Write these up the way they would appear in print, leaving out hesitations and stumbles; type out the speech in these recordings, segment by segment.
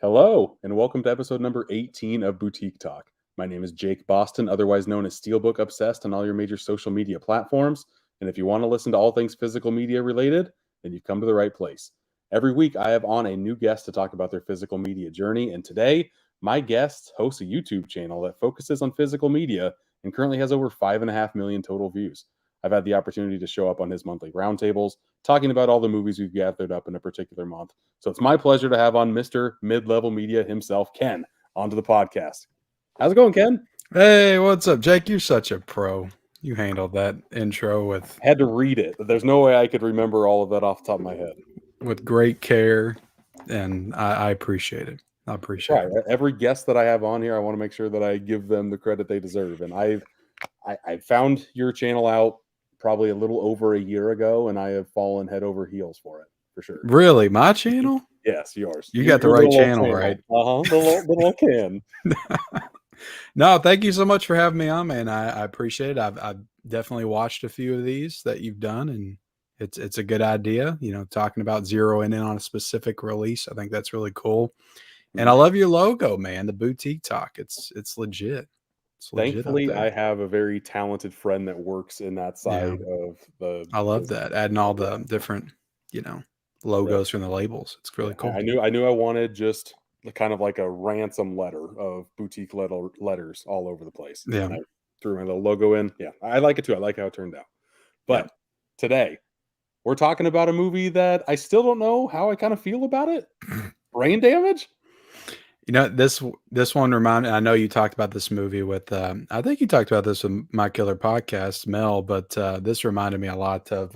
Hello, and welcome to episode number 18 of Boutique Talk. My name is Jake Boston, otherwise known as Steelbook Obsessed on all your major social media platforms. And if you want to listen to all things physical media related, then you've come to the right place. Every week, I have on a new guest to talk about their physical media journey. And today, my guest hosts a YouTube channel that focuses on physical media and currently has over 5.5 million total views. I've had the opportunity to show up on his monthly roundtables, talking about all the movies we've gathered up in a particular month. So it's my pleasure to have on Mr. Mid-Level Media himself, Ken, onto the podcast. How's it going, Ken? Hey, what's up, Jake? You're such a pro. You handled that intro with I had to read it. There's no way I could remember all of that off the top of my head. great care, and I appreciate it. I appreciate Right. it. Every guest that I have on here, I want to make sure that I give them the credit they deserve. And I found your channel out probably a little over a year ago, and I have fallen head over heels for it, for sure. Really, my channel? Yes, yours. You got the Your right little old channel, right? The little Ken. No, thank you so much for having me on, man. I appreciate it. I've definitely watched a few of these that you've done, and it's a good idea. You know, talking about zeroing in on a specific release. I think that's really cool. And I love your logo, man. The Boutique Talk. It's legit. It's legit up Thankfully, I there. have a very talented friend that works in that Yeah. side of the. I love that. Adding all the different, logos from the labels. It's really cool. I knew I wanted just kind of like a ransom letter of boutique letters all over the place. Yeah. And I threw my little logo in. Yeah, I like it too. I like how it turned out. But Yeah. today, we're talking about a movie that I still don't know how I kind of feel about it. Brain Damage. You know, this one reminded. I know you talked about this movie with. I think you talked about this with My Killer Podcast, Mel. But this reminded me a lot of.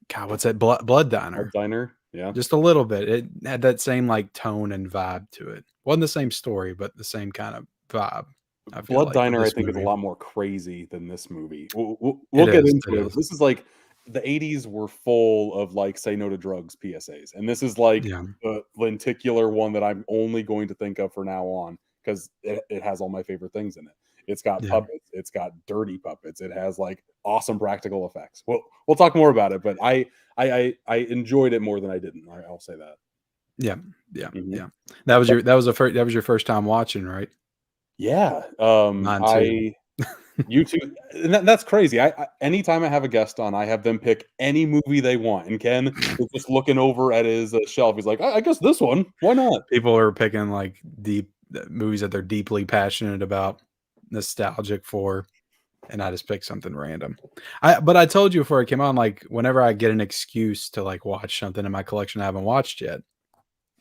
God, what's that? Blood Diner. Diner. Yeah. Just a little bit. It had that same like tone and vibe to it. Wasn't the same story, but the same kind of vibe. I feel Blood like Diner, I this think, is a movie. lot more crazy than this movie. We'll get into it. This is like the 80s were full of like say no to drugs PSAs. And this is like Yeah. the lenticular one that I'm only going to think of for now on because it has all my favorite things in it. It's got Yeah. puppets, it's got dirty puppets, it has like awesome practical effects. We'll talk more about it, but I enjoyed it more than I didn't. I'll say that. Yeah. Yeah. Mhm. Yeah. That was your first time watching, right? Yeah. Mine too. YouTube, and that's crazy. I anytime I have a guest on, I have them pick any movie they want. And Ken is just looking over at his shelf. He's like, I guess this one. Why not? People are picking like deep movies that they're deeply passionate about, nostalgic for, and I just pick something random. But I told you before I came on, like whenever I get an excuse to like watch something in my collection I haven't watched yet,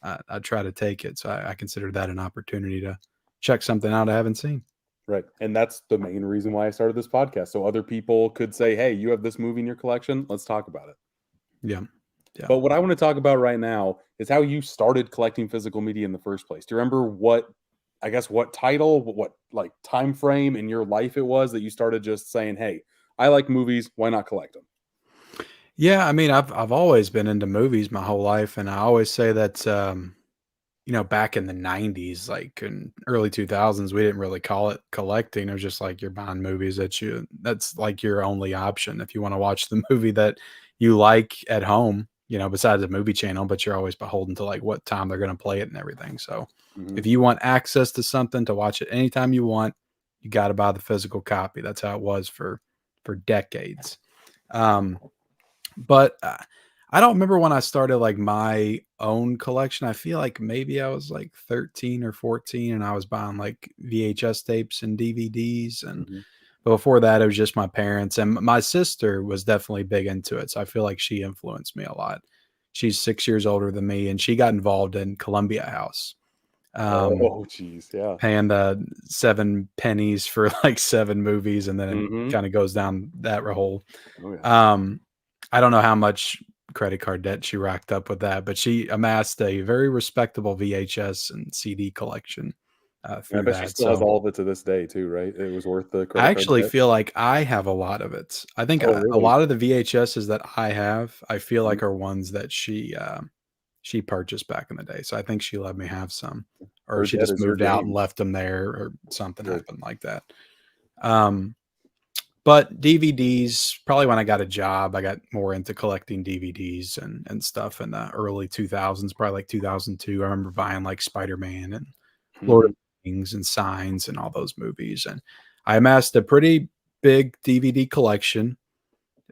I try to take it. So I consider that an opportunity to check something out I haven't seen. Right. And that's the main reason why I started this podcast. So other people could say, hey, you have this movie in your collection. Let's talk about it. Yeah. Yeah. But what I want to talk about right now is how you started collecting physical media in the first place. Do you remember what title, what like time frame in your life it was that you started just saying, hey, I like movies. Why not collect them? Yeah. I mean, I've always been into movies my whole life. And I always say that, back in the 90s, like in early 2000s, we didn't really call it collecting. It was just like you're buying movies that's like your only option. If you want to watch the movie that you like at home, besides a movie channel, but you're always beholden to like what time they're going to play it and everything. So if you want access to something to watch it anytime you want, you got to buy the physical copy. That's how it was for decades. But I don't remember when I started like my own collection. I feel like maybe I was like 13 or 14 and I was buying like VHS tapes and DVDs. And before that, it was just my parents. And my sister was definitely big into it. So I feel like she influenced me a lot. She's 6 years older than me and she got involved in Columbia House. Oh, geez. Yeah. Paying the 7 pennies for like 7 movies. And then it kind of goes down that hole. Oh, yeah. I don't know how much credit card debt she racked up with that, but she amassed a very respectable VHS and CD collection I through bet she that. still has So all of it to this day too, right? It was worth the I credit card actually debt. feel like I have a lot of it. I think Oh, a really? lot of the VHSs that I have, I feel like are ones that she purchased back in the day. So I think she let me have some, or Her she debt just is your moved out and gain. left them there, or something Right. happened like that. Um, But DVDs, probably when I got a job, I got more into collecting DVDs and stuff in the early 2000s, probably like 2002. I remember buying like Spider-Man and Lord of Mhm. the Rings and Signs and all those movies. And I amassed a pretty big DVD collection,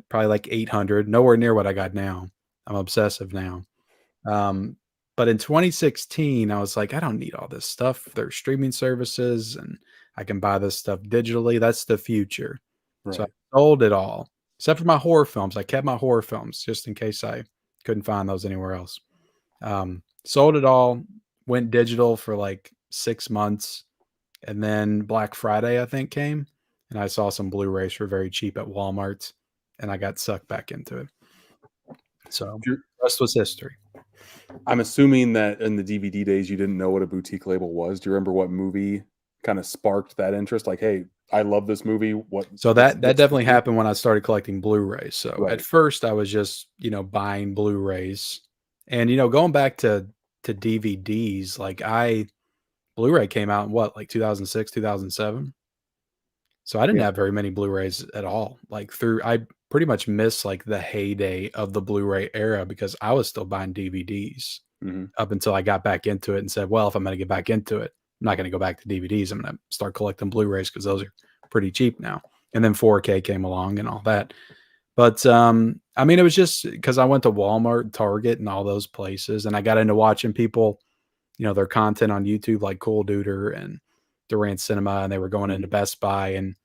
probably like 800, nowhere near what I got now. I'm obsessive now. Um, but in 2016, I was like, I don't need all this stuff. There's streaming services and I can buy this stuff digitally. That's the future. So I Right. sold it all, except for my horror films. I kept my horror films just in case I couldn't find those anywhere else. Sold it all, went digital for like 6 months. And then Black Friday, I think, came and I saw some Blu-rays for very cheap at Walmart and I got sucked back into it. So You're rest was history. I'm assuming that in the DVD days, you didn't know what a boutique label was. Do you remember what movie kinda sparked that interest? Like, "Hey, I love this movie. So What's that this definitely movie?" happened when I started collecting Blu-rays. So at Right. first I was just, buying Blu-rays. And going back to DVDs, like Blu-ray came out in what, like 2006, 2007? So I didn't Yeah. have very many Blu-rays at all. Like I pretty much missed like the heyday of the Blu-ray era because I was still buying DVDs Mhm. up until I got back into it and said, well, if I'm going to get back into it, I'm not going to go back to DVDs. I'm going to start collecting Blu-rays because those are pretty cheap now. And then 4K came along and all that. But I mean, it was just because I went to Walmart, Target, and all those places, and I got into watching people, their content on YouTube, like Cool Duder and Durant Cinema, and they were going into Mhm. Best Buy, and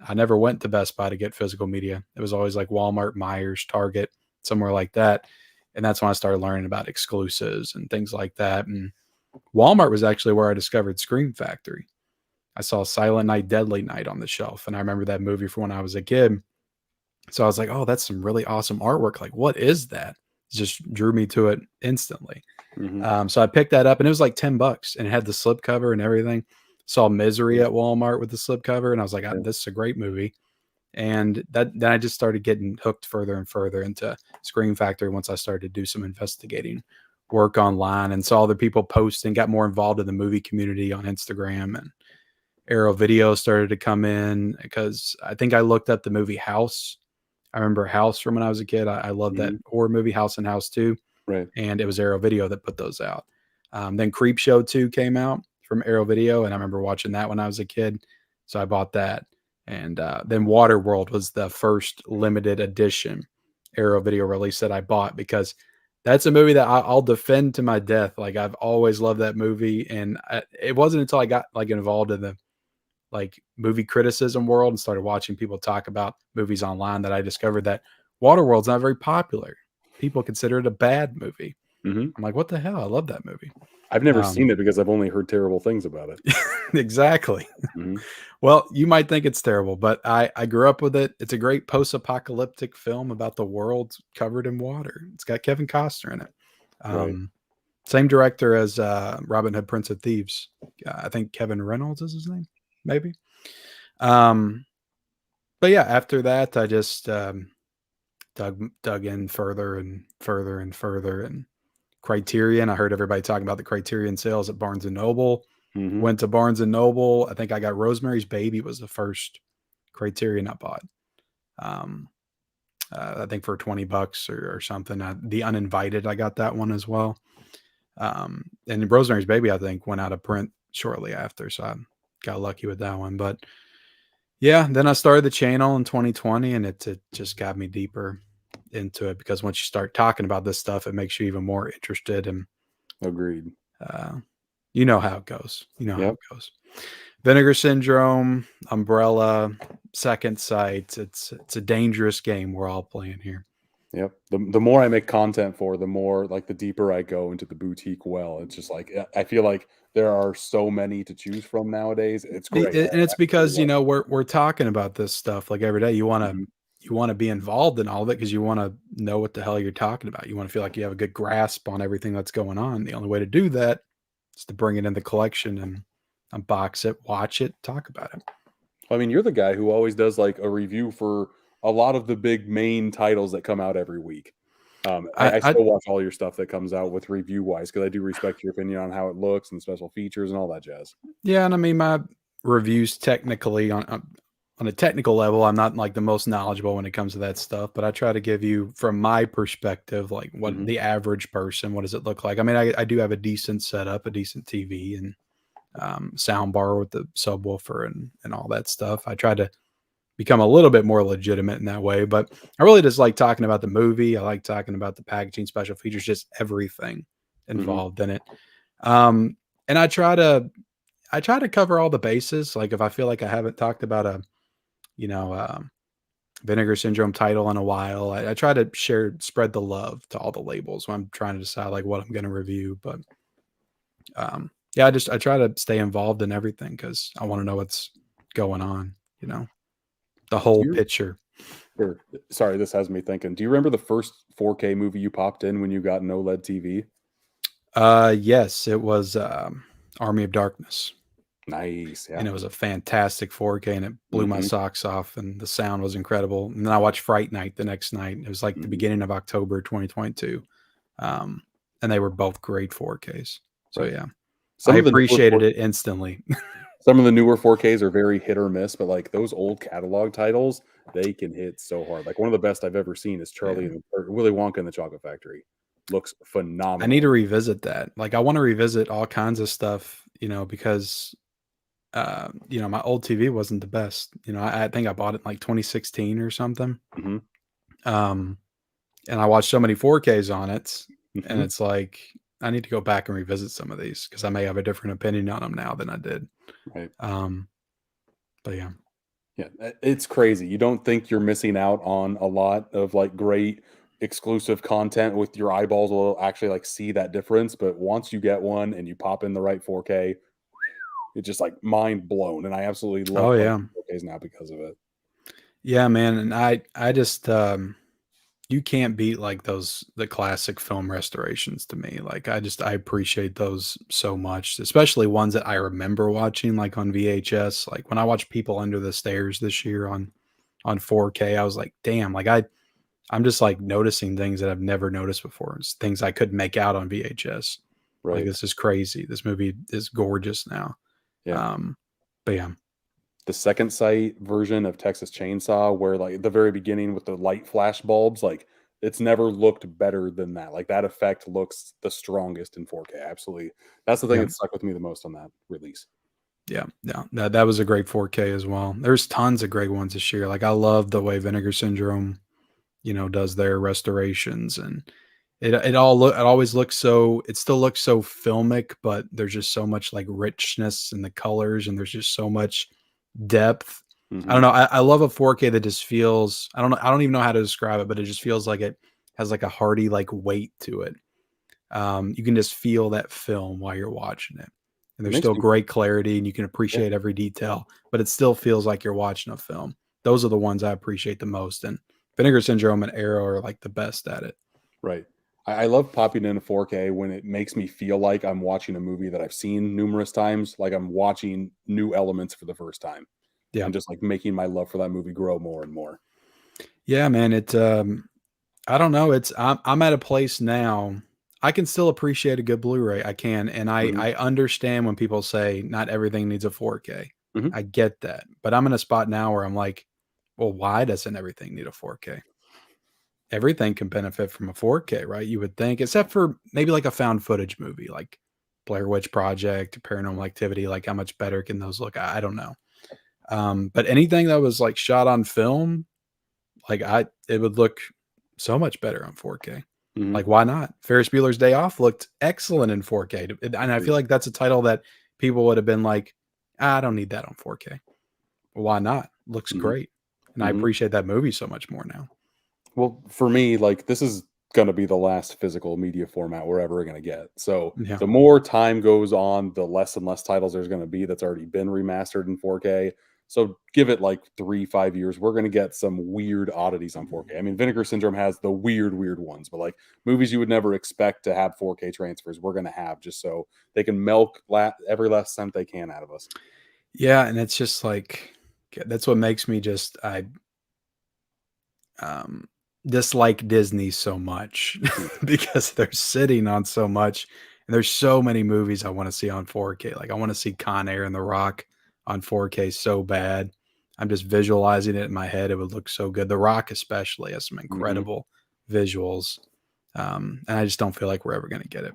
I never went to Best Buy to get physical media. It was always like Walmart, Myers, Target, somewhere like that. And that's when I started learning about exclusives and things like that. And Walmart was actually where I discovered Scream Factory. I saw Silent Night, Deadly Night on the shelf, and I remember that movie from when I was a kid. So I was like, "Oh, that's some really awesome artwork. Like, what is that?" It just drew me to it instantly. Mhm. So I picked that up, and it was like $10, and it had the slipcover and everything. Saw Misery Cool. at Walmart with the slipcover, and I was like, Yeah. "This is a great movie." And then I just started getting hooked further and further into Scream Factory once I started to do some investigating work online and saw other people posting, got more involved in the movie community on Instagram, and Arrow Video started to come in because I think I looked up the movie House. I remember House from when I was a kid. I loved that Mhm. horror movie, House and House 2, Right. and it was Arrow Video that put those out. Then Creep Show 2 came out from Arrow Video, and I remember watching that when I was a kid, so I bought that. And then Waterworld was the first limited edition Arrow Video release that I bought because that's a movie that I'll defend to my death. Like I've always loved that movie, and it wasn't until I got like involved in the like movie criticism world and started watching people talk about movies online that I discovered that Waterworld's not very popular. People consider it a bad movie. Mhm. I'm like, what the hell? I love that movie. I've never seen Um, it because I've only heard terrible things about it. exactly. Mhm. Well, you might think it's terrible, but I grew up with it. It's a great post-apocalyptic film about the world covered in water. It's got Kevin Costner in it. Right. Um, Same director as Robin Hood, Prince of Thieves. I think Kevin Reynolds is his name, maybe. Um, but yeah, after that, I just dug in further and further and further. And Criterion, I heard everybody talking about the Criterion sales at Barnes and Noble. Mhm. Went to Barnes and Noble. I think I got Rosemary's Baby was the first Criterion I bought. Um, I think for $20 or something. The Uninvited, I got that one as well. And Rosemary's Baby, I think, went out of print shortly after, so I got lucky with that one. But yeah, then I started the channel in 2020, and it just got me deeper into it because once you start talking about this stuff, it makes you even more interested. And Agreed. uh, you know how it goes. You know how Yep. it goes. Vinegar Syndrome, Umbrella, Second Sight. It's a dangerous game we're all playing here. Yep. The more I make content for, the more like the deeper I go into the boutique well. It's just like I feel like there are so many to choose from nowadays. It's great. And it's I really because love we're talking about this stuff like every day. it. Mhm. You want to be involved in all of it because you want to know what the hell you're talking about. You want to feel like you have a good grasp on everything that's going on. The only way to do that is to bring it in the collection and unbox it, watch it, talk about it. I mean, you're the guy who always does like a review for a lot of the big main titles that come out every week. I I still watch all your stuff that comes out with review wise because I do respect your opinion on how it looks and special features and all that jazz. Yeah, and I mean my reviews technically on on a technical level, I'm not like the most knowledgeable when it comes to that stuff, but I try to give you from my perspective, like what Mhm. the average person, what does it look like? I mean, I do have a decent setup, a decent TV and sound bar with the subwoofer and all that stuff. I try to become a little bit more legitimate in that way, but I really just like talking about the movie. I like talking about the packaging, special features, just everything Mhm. involved in it. Um, and I try to cover all the bases. Like if I feel like I haven't talked about a, you know, Vinegar Syndrome title in a while, I try to spread the love to all the labels when I'm trying to decide like what I'm going to review. But yeah, I try to stay involved in everything because I want to know what's going on. You know, the Do whole you picture. or sorry, this has me thinking. Do you remember the first 4K movie you popped in when you got an OLED TV? Yes, it was Army of Darkness. Nice, And yeah. it was a fantastic 4K, and it blew my Mhm. socks off, and the sound was incredible. And then I watched Fright Night the next night. It was like the Mhm. beginning of October 2022, um, and they were both great 4Ks. So Right. yeah, I Some of the newer appreciated 4 it instantly. some of the newer 4Ks are very hit or miss, but, like, those old catalog titles, they can hit so hard. Like, one of the best I've ever seen is Yeah, Charlie and or Willy Wonka and the Chocolate Factory. Looks I need phenomenal. to revisit that. Like, I want to revisit all kinds of stuff, because my old TV wasn't the best. I think I bought it in like 2016 or something. Mhm. Um, and I watched so many 4Ks on it, and Mhm. it's like I need to go back and revisit some of these because I may have a different opinion on them now than I did. Right. Um, but yeah, Yeah, it's crazy. You don't think you're missing out on a lot of, like, great exclusive content with your eyeballs will actually, like, see that difference, but once you get one and you pop in the right 4K, it's just, like, mind blown, and I absolutely love oh yeah, collecting 4Ks now because of it. yeah, man. And I just you can't beat like the classic film restorations to me. Like I appreciate those so much, especially ones that I remember watching like on VHS. Like when I watched People Under the Stairs this year on 4K, I was like, damn, like I'm just like noticing things that I've never noticed before. It's things I couldn't make out on VHS. Like Right. this is crazy. This movie is gorgeous now. Yeah. Um, but yeah. The second sight version of Texas Chainsaw where, like, at the very beginning with the light flash bulbs, like, it's never looked better than that. Like, that effect looks the strongest in 4K, absolutely. That's the thing Yeah. that stuck with me the most on that release. Yeah. Yeah. That was a great 4K as well. There's tons of great ones this year. Like I love the way Vinegar Syndrome, does their restorations, and it always looks so it still looks so filmic, but there's just so much like richness in the colors, and there's just so much depth. I don't Mhm. know. I love a 4K that just feels, I don't know, I don't even know how to describe it, but it just feels like it has like a hearty like weight to it. You can just feel that film while you're watching it. And It there's makes still me great clarity and you can yeah, appreciate every detail, but it still feels like you're watching a film. Those are the ones I appreciate the most. And Vinegar Syndrome and Arrow are like the best at it. right. I love popping in a 4K when it makes me feel like I'm watching a movie that I've seen numerous times, like I'm watching new elements for the first time, Yeah. and just, like, making my love for that movie grow more and more. Yeah, man. I don't know. I'm at a place now. I can still appreciate a good Blu-ray. I can, and Mhm. I understand when people say not everything needs a 4K. Mhm. I get that, but I'm in a spot now where I'm like, well, why doesn't everything need a 4K? Everything can benefit from a 4K, right? You would think, except for maybe like a found footage movie, like Blair Witch Project, Paranormal Activity. Like, how much better can those look? I don't know. But anything that was like shot on film, like it would look so much better on 4K. Mhm. Like, why not? Ferris Bueller's Day Off looked excellent in 4K, and I feel Agreed. like that's a title that people would have been like, I don't need that on 4K. Well, why not? Looks Mhm. great, and I Mhm. appreciate that movie so much more now. Well, for me, like, this is gonna be the last physical media format we're ever gonna get. So, Yeah, the more time goes on, the less and less titles there's gonna be that's already been remastered in 4K. So, give it, like, 3, 5 years, we're gonna get some weird oddities on 4K. I mean, Vinegar Syndrome has the weird ones, but, like, movies you would never expect to have 4K transfers, we're gonna have just so they can milk every last cent they can out of us. yeah, and it's just like that's what makes me just um, dislike Disney so much Mhm. because they're sitting on so much, and there's so many movies I want to see on 4K. Like I want to see Con Air and The Rock on 4K so bad, I'm just visualizing it in my head. It would look so good. The Rock especially has some Hmm. incredible visuals, and I just don't feel like we're ever going to get it.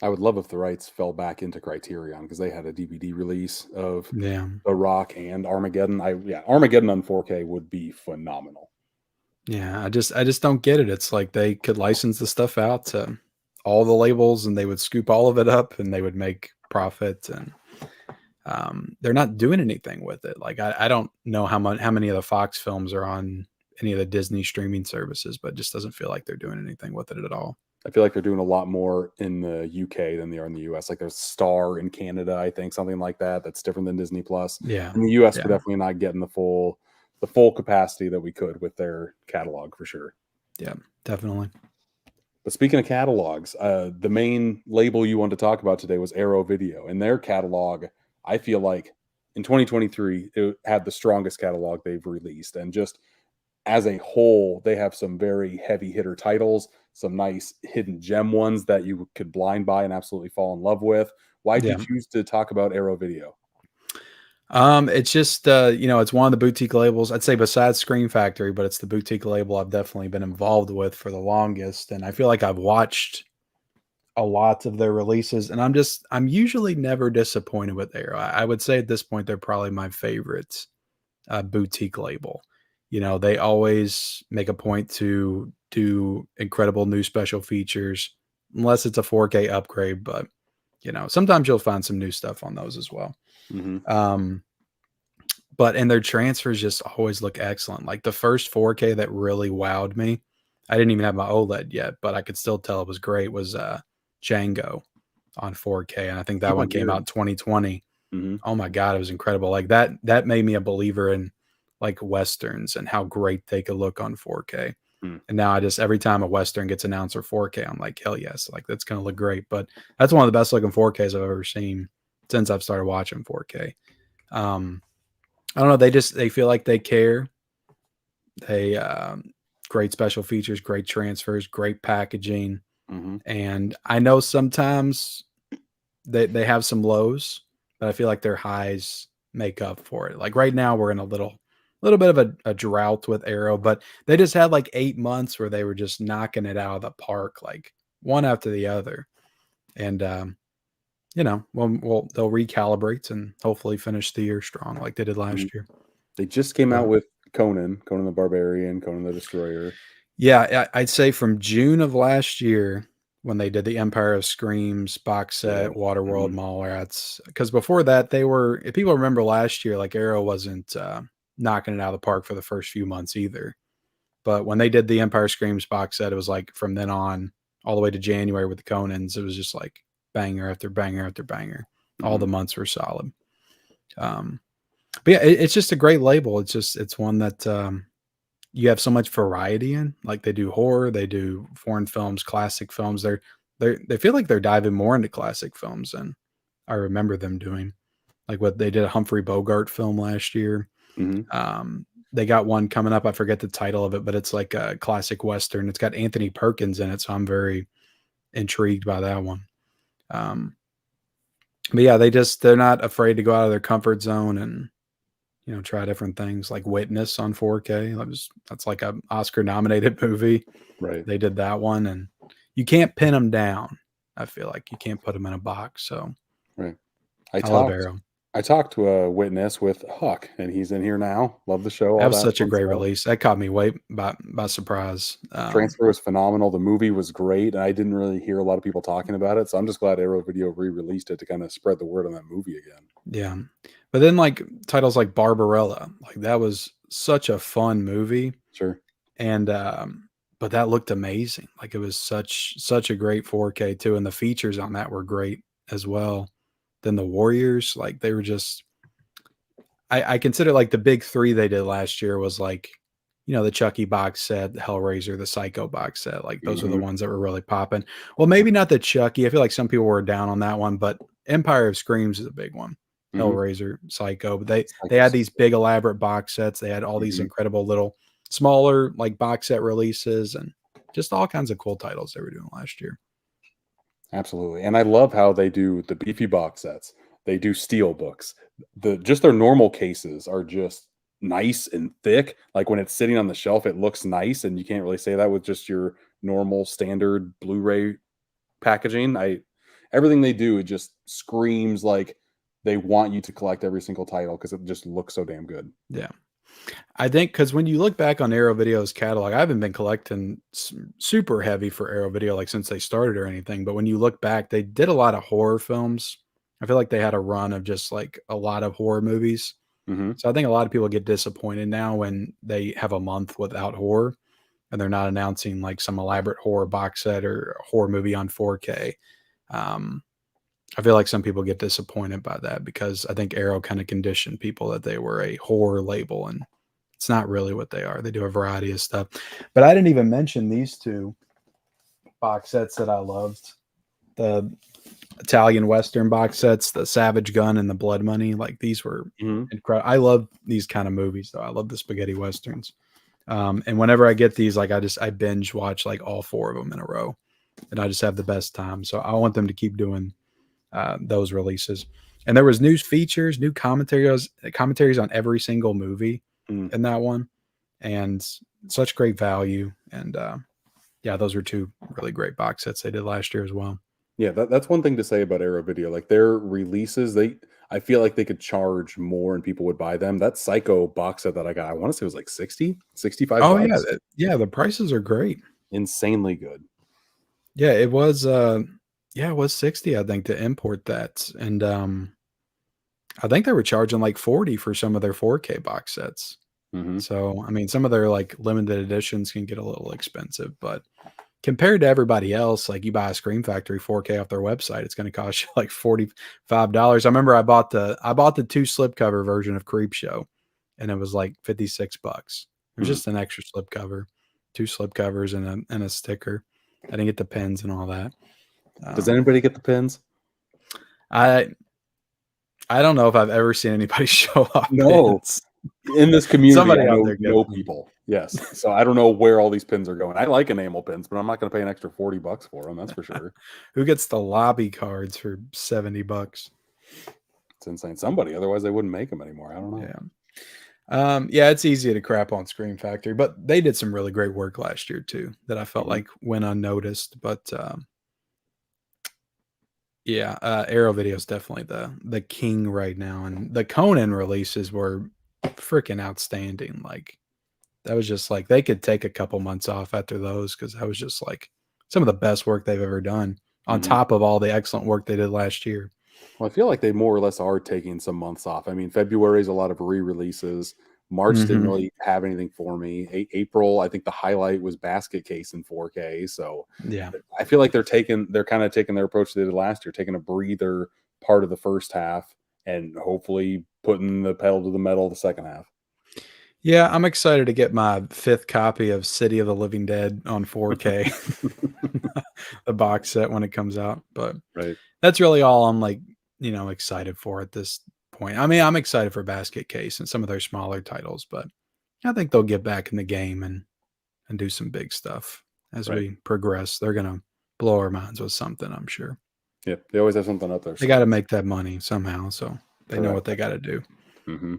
I would love if the rights fell back into Criterion because they had a DVD release of Yeah. The Rock and Armageddon. Yeah, Armageddon on 4K would be phenomenal. Yeah, I just don't get it. It's like they could license the stuff out to all the labels and they would scoop all of it up and they would make profit, and they're not doing anything with it. Like I don't know how many of the Fox films are on any of the Disney streaming services, but it just doesn't feel like they're doing anything with it at all. I feel like they're doing a lot more in the UK than they are in the US. Like there's Star in Canada, I think, something like that. That's different than Disney Plus. Yeah. In the US, we're Yeah. definitely not getting the full capacity that we could with their catalog for sure. Yeah, definitely. But speaking of catalogs, the main label you wanted to talk about today was Arrow Video, and their catalog, I feel like in 2023, it had the strongest catalog they've released, and just as a whole, they have some very heavy hitter titles, some nice hidden gem ones that you could blind buy and absolutely fall in love with. Why'd you Yeah. choose to talk about Arrow Video? It's just it's one of the boutique labels. I'd say besides Scream Factory, but it's the boutique label I've definitely been involved with for the longest. And I feel like I've watched a lot of their releases, and I'm usually never disappointed with Arrow. I would say at this point they're probably my favorite boutique label. They always make a point to do incredible new special features, unless it's a 4K upgrade, but sometimes you'll find some new stuff on those as well. Hmm. Um, but and their transfers just always look excellent. Like the first 4K that really wowed me, I didn't even have my OLED yet, but I could still tell it was great, was Django on 4K. And I think that Oh, one came out good. in 2020. Hmm. Oh my God, it was incredible. Like that made me a believer in like Westerns and how great they could look on 4K. And now I just every time a Western gets announced for 4K, I'm like, hell yes, like that's gonna look great. But that's one of the best looking 4Ks I've ever seen since I've started watching 4K. Um, I don't know. They feel like they care. They great special features, great transfers, great packaging, Hmm. and I know sometimes they have some lows, but I feel like their highs make up for it. Like right now, we're in a little bit of a drought with Arrow, but they just had like 8 months where they were just knocking it out of the park, like one after the other, and they'll recalibrate and hopefully finish the year strong like they did Hmm. last year. They just came But out with Conan the Barbarian, Conan the Destroyer. yeah, I'd say from June of last year when they did the Empire of Screams box Yeah. set, Waterworld, Hmm. Mallrats, because before that they were. If people remember last year, like Arrow wasn't knocking it out of the park for the first few months either. But when they did the Empire Screams box set, it was like from then on all the way to January with the Conans, it was just like banger after banger after banger. All Hmm. the months were solid. Um, but yeah, it's just a great label. It's one that you have so much variety in. Like they do horror, they do foreign films, classic films. They feel like they're diving more into classic films than I remember them doing. Like what they did a Humphrey Bogart film last year. Hmm. They got one coming up. I forget the title of it, but it's like a classic Western. It's got Anthony Perkins in it. So I'm very intrigued by that one. Um, but yeah, they're not afraid to go out of their comfort zone and, try different things like Witness on 4K. That's like a Oscar nominated movie. Right. They did that one, and you can't pin them down. I feel like you can't put them in a box. So Right. I I love talked Arrow. I talked to a witness with Huck, and he's in here now. Love the show, That all was that such a fun great stuff. release. That caught me way by surprise. Transfer was phenomenal. The movie was great, and I didn't really hear a lot of people talking about it. So I'm just glad Arrow Video re-released it to kind of spread the word on that movie again. Yeah. But then like titles like Barbarella, like that was such a fun movie. Sure. And but that looked amazing. Like it was such a great 4K too. And the features on that were great as well. Then the Warriors, like they were just I consider like the big three they did last year was like, the Chucky box set, the Hellraiser, the Psycho box set. Like those are the Hmm. ones that were really popping. Well, maybe not the Chucky. I feel like some people were down on that one, but Empire of Screams is a big one. Hmm. Hellraiser, Psycho. But they had Psychos. these big elaborate box sets. They had all these Hmm. incredible little smaller like box set releases and just all kinds of cool titles they were doing last year. Absolutely. And I love how they do the beefy box sets. They do steelbooks. Just their normal cases are just nice and thick. Like when it's sitting on the shelf, it looks nice, and you can't really say that with just your normal standard Blu-ray packaging. Everything they do, it just screams like they want you to collect every single title because it just looks so damn good. Yeah. I think because when you look back on Arrow Video's catalog, I haven't been collecting super heavy for Arrow Video like since they started or anything. But when you look back, they did a lot of horror films. I feel like they had a run of just like a lot of horror movies. Hmm. So I think a lot of people get disappointed now when they have a month without horror and they're not announcing like some elaborate horror box set or a horror movie on 4K. Um, I feel like some people get disappointed by that because I think Arrow kind of conditioned people that they were a horror label, and it's not really what they are. They do a variety of stuff. But I didn't even mention these two box sets that I loved. The Italian Western box sets, the Savage Gun and the Blood Money. Like these were Hmm. incredible. I love these kind of movies though. I love the spaghetti westerns. And whenever I get these, like I binge watch like all four of them in a row, and I just have the best time. So I want them to keep doing those releases. And there was news features, new commentaries on every single movie Mm. in that one, and such great value. And yeah, those were two really great box sets they did last year as well. Yeah, that's one thing to say about Arrow Video. Like their releases, I feel like they could charge more and people would buy them. That Psycho box set that I got, I want to say it was like 60, 65 Oh yeah, bucks. yeah, the prices are great. Insanely good. Yeah, it was. Yeah, it was 60, I think, to import that, and I think they were charging like 40 for some of their 4K box sets. Hmm. So, I mean, some of their like limited editions can get a little expensive, but compared to everybody else, like you buy a Scream Factory 4K off their website, it's going to cost you like $45. I remember I bought the 2 slipcover version of Creepshow, and it was like 56 bucks. It was Hmm. just an extra slipcover, 2 slipcovers and a sticker. I didn't get the pins and all that. Does Um, anybody get the pins? I I don't know if I've ever seen anybody show off No. pins. In this community, Somebody I out know there gets no them. people. Yes. So I don't know where all these pins are going. I like enamel pins, but I'm not going to pay an extra 40 bucks for them. That's for sure. Who gets the lobby cards for 70 bucks? It's insane. Somebody, otherwise they wouldn't make them anymore. I don't know. Yeah. Yeah, it's easy to crap on Scream Factory, but they did some really great work last year too that I felt Mhm. like went unnoticed. But yeah, Arrow Video is definitely the king right now, and the Conan releases were freaking outstanding. Like that was just like they could take a couple months off after those because that was just like some of the best work they've ever done. On Mhm. top of all the excellent work they did last year. Well, I feel like they more or less are taking some months off. I mean, February is a lot of re-releases. March didn't Hmm. really have anything for me. April, I think the highlight was Basket Case in 4K. So Yeah. I feel like they're kind of taking their approach they did last year, taking a breather part of the first half and hopefully putting the pedal to the metal the second half. Yeah, I'm excited to get my 5th copy of City of the Living Dead on 4K, the box set when it comes out, but Right. that's really all I'm, like, excited for at this point. I mean, I'm excited for Basket Case and some of their smaller titles, but I think they'll get back in the game and do some big stuff as Right. we progress. They're gonna blow our minds with something, I'm sure. Yeah. They always have something up their They gotta sleeve. make that money somehow, so they know Correct. what they gotta do. Hmm.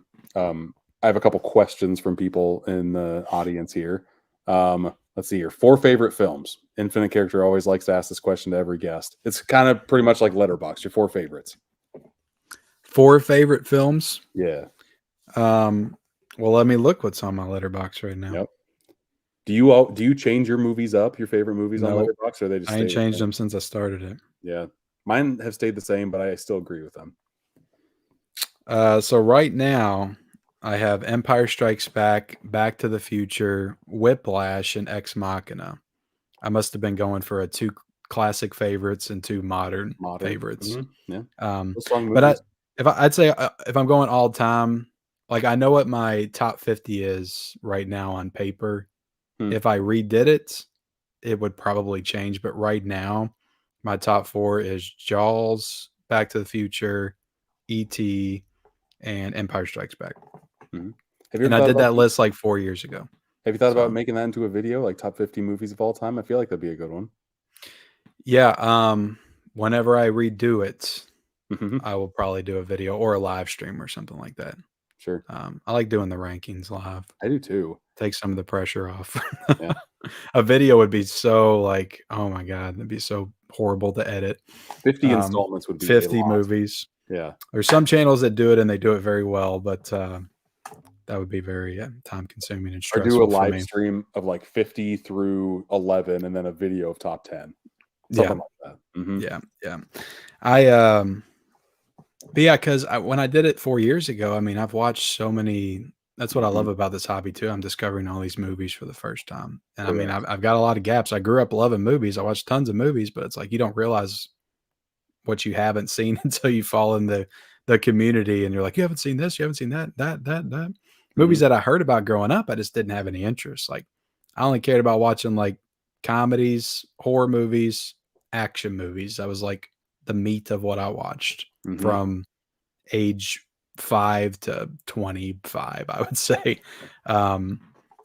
I have a couple questions from people in the audience here. Let's see here. 4 favorite films. Infinite Character always likes to ask this question to every guest. It's kind of pretty much like Letterbox. Your 4 favorites. 4 favorite films? Yeah. Um, well, let me look what's on my letterbox right now. Yep. Do you change your movies up, your favorite movies on Nope, Letterbox, or they just I stay ain't the changed same? them since I started it. Yeah. Mine have stayed the same, but I still agree with them. So right now, I have Empire Strikes Back, Back to the Future, Whiplash, and Ex Machina. I must have been going for a 2 classic favorites and 2 modern Modern. favorites. Yeah. Um, Those strong but movies. I'd say if I'm going all time, like I know what my top 50 is right now on paper. Hmm. If I redid it, it would probably change. But right now, my top 4 is Jaws, Back to the Future, E.T., and Empire Strikes Back. Mhm. Have you And ever I thought did about that list like 4 years ago. So, making that into a video, like top 50 movies of all time? I feel like that'd be a good one. yeah, whenever I redo it, Mhm. I will probably do a video or a live stream or something like that. Sure. I like doing the rankings live. I do too. Take some of the pressure off. Yeah. A video would be so like, oh my god, it'd be so horrible to edit. 50 Um, installments would be a 50 lot. movies. Yeah. There's some channels that do it and they do it very well, but that would be very time consuming and Or do a stressful for live me. stream of like 50 through 11 and then a video of top 10. Yeah, Something like that. Mhm. yeah, yeah. I but yeah, because when I did it 4 years ago, I mean, I've watched so many. That's what I Mhm. love about this hobby too. I'm discovering all these movies for the first time, and I mean, Correct. I've got a lot of gaps. I grew up loving movies. I watched tons of movies, but it's like you don't realize what you haven't seen until you fall in the community, and you're like, you haven't seen this, you haven't seen that. Movies Mhm. that I heard about growing up, I just didn't have any interest. Like, I only cared about watching like comedies, horror movies, action movies. That was like the meat of what I watched Mhm. from age 5 to 25, I would say. Um,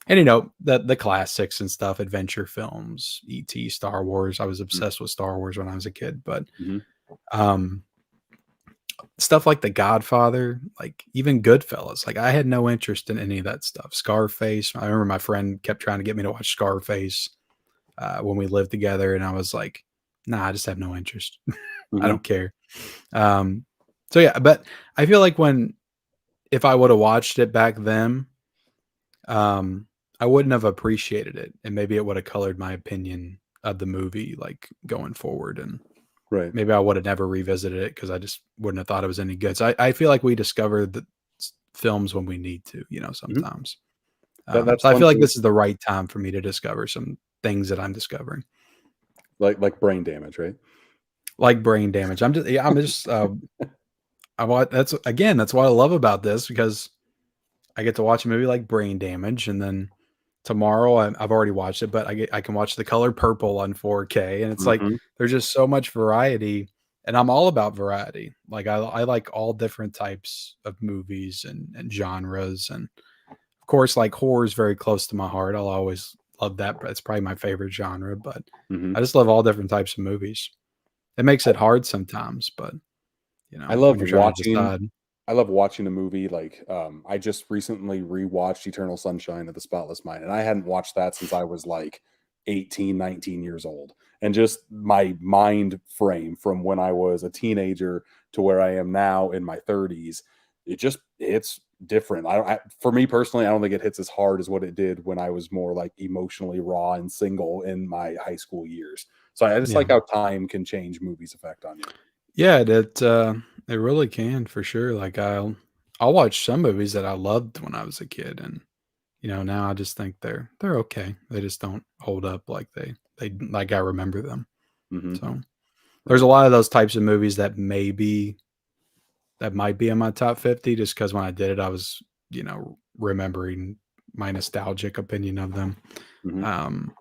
and the classics and stuff, adventure films, ET, Star Wars. I was Mhm. obsessed with Star Wars when I was a kid, but Mhm. um, stuff like The Godfather, like even Goodfellas, like I had no interest in any of that stuff. Scarface, I remember my friend kept trying to get me to watch Scarface when we lived together, and I was like, "Nah, I just have no interest. I Mhm. don't care." Um, so yeah, but I feel like if I would have watched it back then, um, I wouldn't have appreciated it, and maybe it would have colored my opinion of the movie, like going forward, and Right. maybe I would have never revisited it because I just wouldn't have thought it was any good. So I feel like we discover the films when we need to, Mhm. sometimes. That's So I one feel like thing, this is the right time for me to discover some things that I'm discovering, like brain damage, right? like brain damage. I want that's what I love about this because I get to watch a movie like Brain Damage, and then tomorrow I've already watched it, but I can watch The Color Purple on 4K, and it's like Mhm. there's just so much variety, and I'm all about variety. Like I like all different types of movies and genres, and of course, like horror is very close to my heart. I'll always love that. But it's probably my favorite genre, but Mhm. I just love all different types of movies. It makes it hard sometimes, but I when love you're trying to watching decide, I love watching a movie like, I just recently rewatched Eternal Sunshine of the Spotless Mind, and I hadn't watched that since I was like 18, 19 years old. And just my mind frame from when I was a teenager to where I am now in my 30s, it's different. For me personally, I don't think it hits as hard as what it did when I was more like emotionally raw and single in my high school years. So I just yeah. like how time can change movies' effect on you. Yeah, it really can for sure. Like I'll watch some movies that I loved when I was a kid, and now I just think they're okay. They just don't hold up like they like I remember them. Mhm. So there's a Right. lot of those types of movies that might be in my top 50 just because when I did it, I was remembering my nostalgic opinion of them. Mhm. Um,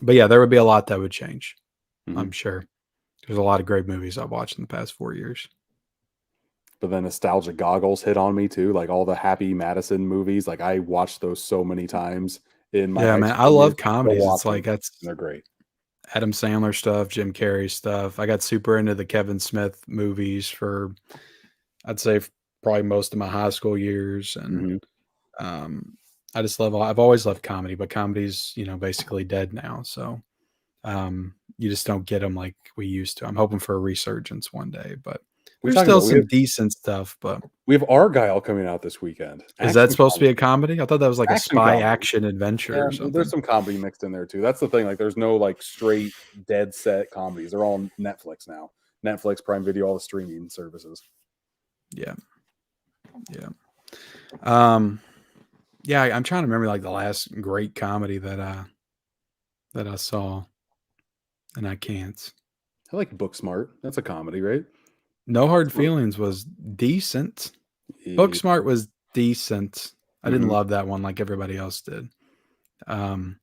but yeah, there would be a lot that would change. I'm Mhm. sure. There's a lot of great movies I've watched in the past 4 years. But then nostalgia goggles hit on me too, like all the Happy Madison movies, like, I watched those so many times in my Yeah, high man, I school years, love I still comedies. watch It's like them, that's and they're great. Adam Sandler stuff, Jim Carrey stuff. I got super into the Kevin Smith movies for I'd say probably most of my high school years, and Mhm. um, I've always loved comedy, but comedy's basically dead now. So you just don't get them like we used to. I'm hoping for a resurgence one day, but We there's talking still about some decent stuff. But we have Argyle coming out this weekend. is that Action supposed to be comedy. a comedy? I thought that was like a Action spy comedy. action adventure Yeah, or there's something. some comedy mixed in there too. That's the thing, like, there's no, like, straight dead set comedies. They're all on Netflix now. Netflix, Prime Video, all the streaming services. Yeah, yeah. Um, yeah, I'm trying to remember like the last great comedy that I saw, and I can't. I like Booksmart. That's a comedy, right? No Hard It's not. Feelings was decent. Eh, Booksmart was decent. I didn't mhm. love that one like everybody else did. Um,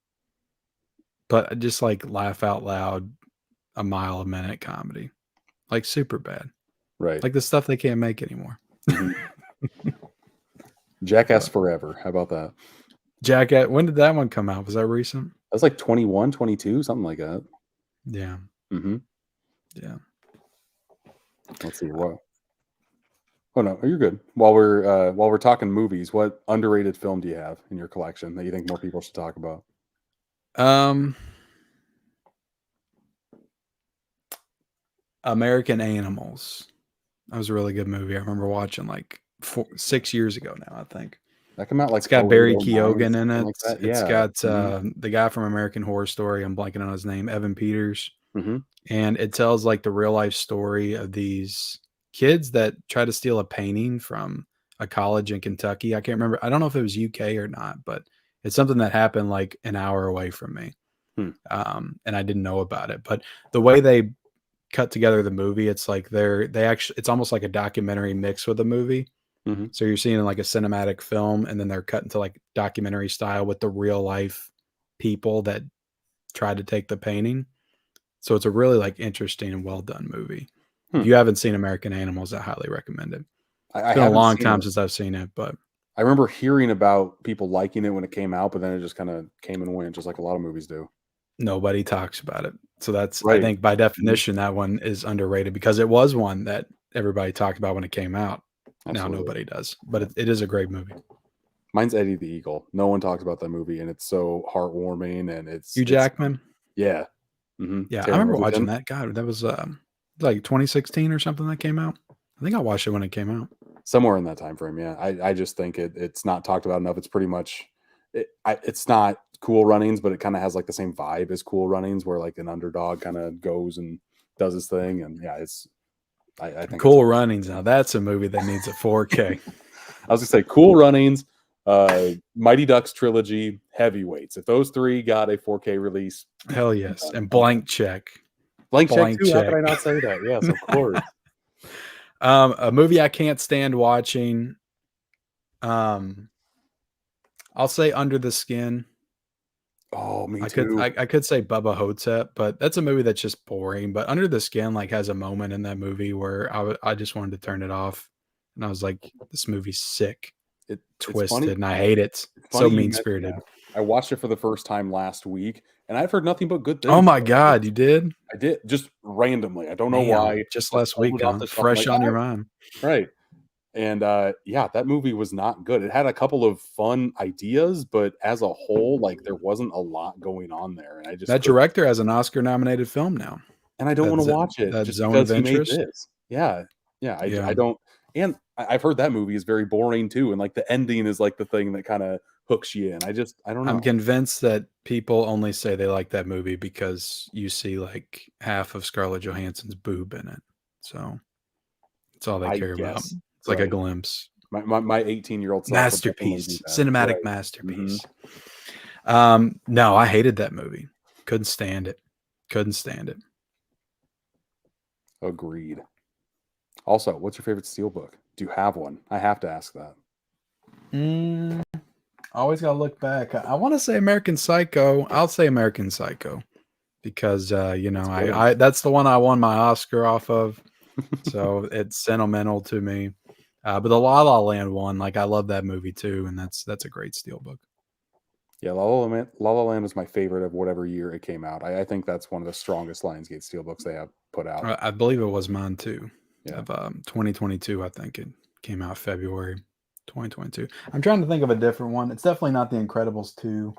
but I just like laugh out loud a mile a minute comedy. Like super bad. Right. Like the stuff they can't make anymore. Mhm. Jackass But Forever. How about that? Jackass, when did that one come out? Was that recent? That was like 21, 22, something like that. Yeah. Mhm. Yeah. Let's see what. Oh no, you're good. While we're talking movies, what underrated film do you have in your collection that you think more people should talk about? Um, American Animals. That was a really good movie. I remember watching like 6 years ago now, I think. That came out like It's got Barry 08, 09, Keoghan in something it. like that. It's Yeah. got the guy from American Horror Story. I'm blanking on his name, Evan Peters. Mm-hmm. And it tells like the real life story of these kids that try to steal a painting from a college in Kentucky. I can't remember. I don't know if it was UK or not, but it's something that happened like an hour away from me. Hmm. And I didn't know about it. But the way they cut together the movie, it's like it's almost like a documentary mixed with a movie. Mm-hmm. So you're seeing like a cinematic film, and then they're cut into like documentary style with the real life people that tried to take the painting. So it's a really like interesting and well done movie. If Hmm. you haven't seen American Animals, I highly recommend it. I It's been a haven't long seen time it. since I've seen it, but I remember hearing about people liking it when it came out, but then it just kind of came and went, just like a lot of movies do. nobody talks about it. So that's, I Right. think by Mhm. definition, that one is underrated because it was one that everybody talked about when it came out. Now Absolutely. nobody does, but Yeah. it is a great movie. Mine's Eddie the Eagle. No one talks about that movie, and it's so heartwarming, and Hugh it's Jackman. yeah. Mm-hmm. Yeah, I Terry remember watching Worthington. that. God, that was like 2016 or something that came out. I think I watched it when it came out. Somewhere in that time frame, yeah. I just think it's not talked about enough. It's pretty much it's not Cool Runnings, but it kind of has like the same vibe as Cool Runnings, where like an underdog kind of goes and does his thing, and yeah, I think it's Cool Runnings. Now that's a movie that needs a 4K. I was gonna say Cool Runnings, Mighty Ducks trilogy, Heavyweights. If those three got a 4K release, Hell yes. And Blank Check. Blank Check Blank too. How could Check. I not say that? Yes, of course. A movie I can't stand watching. I'll say Under the Skin. Oh, me I could too. I, I could say Bubba Hotep, but that's a movie that's just boring. But Under the Skin like has a moment in that movie where I just wanted to turn it off, and I was like, this movie's sick, It's funny. twisted, and I hate it. It's So funny you mean mentioned spirited. that. I watched it for the first time last week, and I've heard nothing but good Oh things my about it. God, you did? I did just randomly. I don't know Damn, why. just Just last pulled week, it off huh? the shelf. I'm Fresh like, on all your right, mind. right. And yeah, that movie was not good. It had a couple of fun ideas, but as a whole, like there wasn't a lot going on there, and I just That couldn't. director has an Oscar-nominated film now. And I don't want to watch it That just Zone because of he made Interest. this. Yeah, yeah. I Yeah. don't. And I've heard that movie is very boring too, and like the ending is like the thing that kind of hooks you in. I don't I'm know. convinced that people only say they like that movie because you see like half of Scarlett Johansson's boob in it. So that's all they I care about. guess It's like a right. glimpse. My 18-year-old self would definitely do Masterpiece, that. cinematic Right. Hmm. masterpiece. No, I hated that movie. Couldn't stand it. Couldn't stand it. Agreed. Also, what's your favorite steelbook? Do you have one? I have to ask that. Always gotta look back. I want to say American Psycho. I'll say American Psycho because That's good. I that's the one I won my Oscar off of. So it's sentimental to me. But the La La Land one, like I love that movie too, and that's a great steelbook. Yeah, La La Land was my favorite of whatever year it came out. I think that's one of the strongest Lionsgate steelbooks they have put out. I believe it was mine too. Yeah. Of 2022, I think it came out February 2022. I'm trying to think of a different one. It's definitely not The Incredibles 2.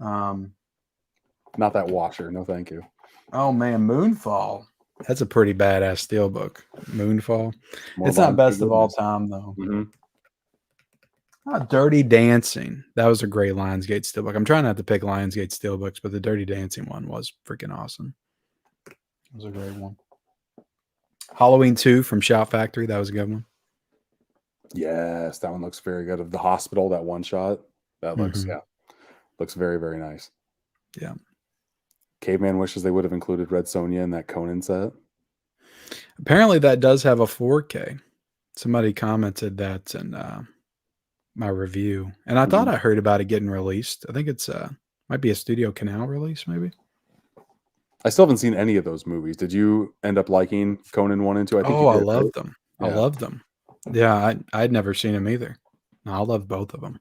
Not that washer. No, thank you. Oh man, Moonfall. That's a pretty badass steelbook. Moonfall. More It's not Lionsgate best of all goodness. time though. Hmm. Dirty Dancing. That was a great Lionsgate steelbook. I'm trying not to pick Lionsgate steelbooks, but the Dirty Dancing one was freaking awesome. It was a great one. Halloween 2 from Shout Factory. That was a good one. Yes, that one looks very good. Of the hospital, that one shot, that looks looks very, very nice. Yeah. Caveman wishes they would have included Red Sonja in that Conan set. Apparently that does have a 4K. Somebody commented that in my review. And I thought I heard about it getting released. I think it's might be a Studio Canal release, maybe. I still haven't seen any of those movies. Did you end up liking Conan 1 and 2? I think you I did, right? love them. I Yeah. love them. Yeah, I'd never seen them either. No, I love both of them.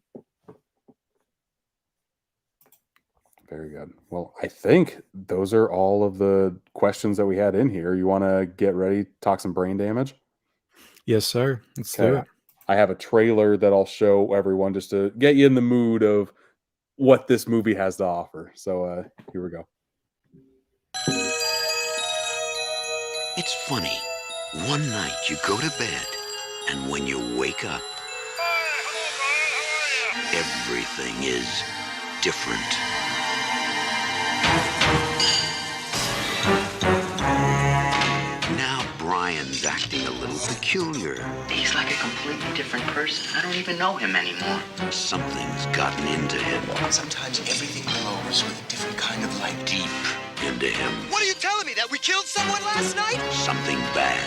Very good. Well, I think those are all of the questions that we had in here. You want to get ready, talk some brain damage? Yes, sir. Let's do Okay. it. I have a trailer that I'll show everyone just to get you in the mood of what this movie has to offer. So here we go. It's funny. One night you go to bed, and when you wake up, everything is different. Now Brian's acting a little peculiar. He's like a completely different person. I don't even know him anymore. Something's gotten into him, Sometimes everything glows with a different kind of light. deep into him. What are you telling me? That we killed someone last night? Something bad,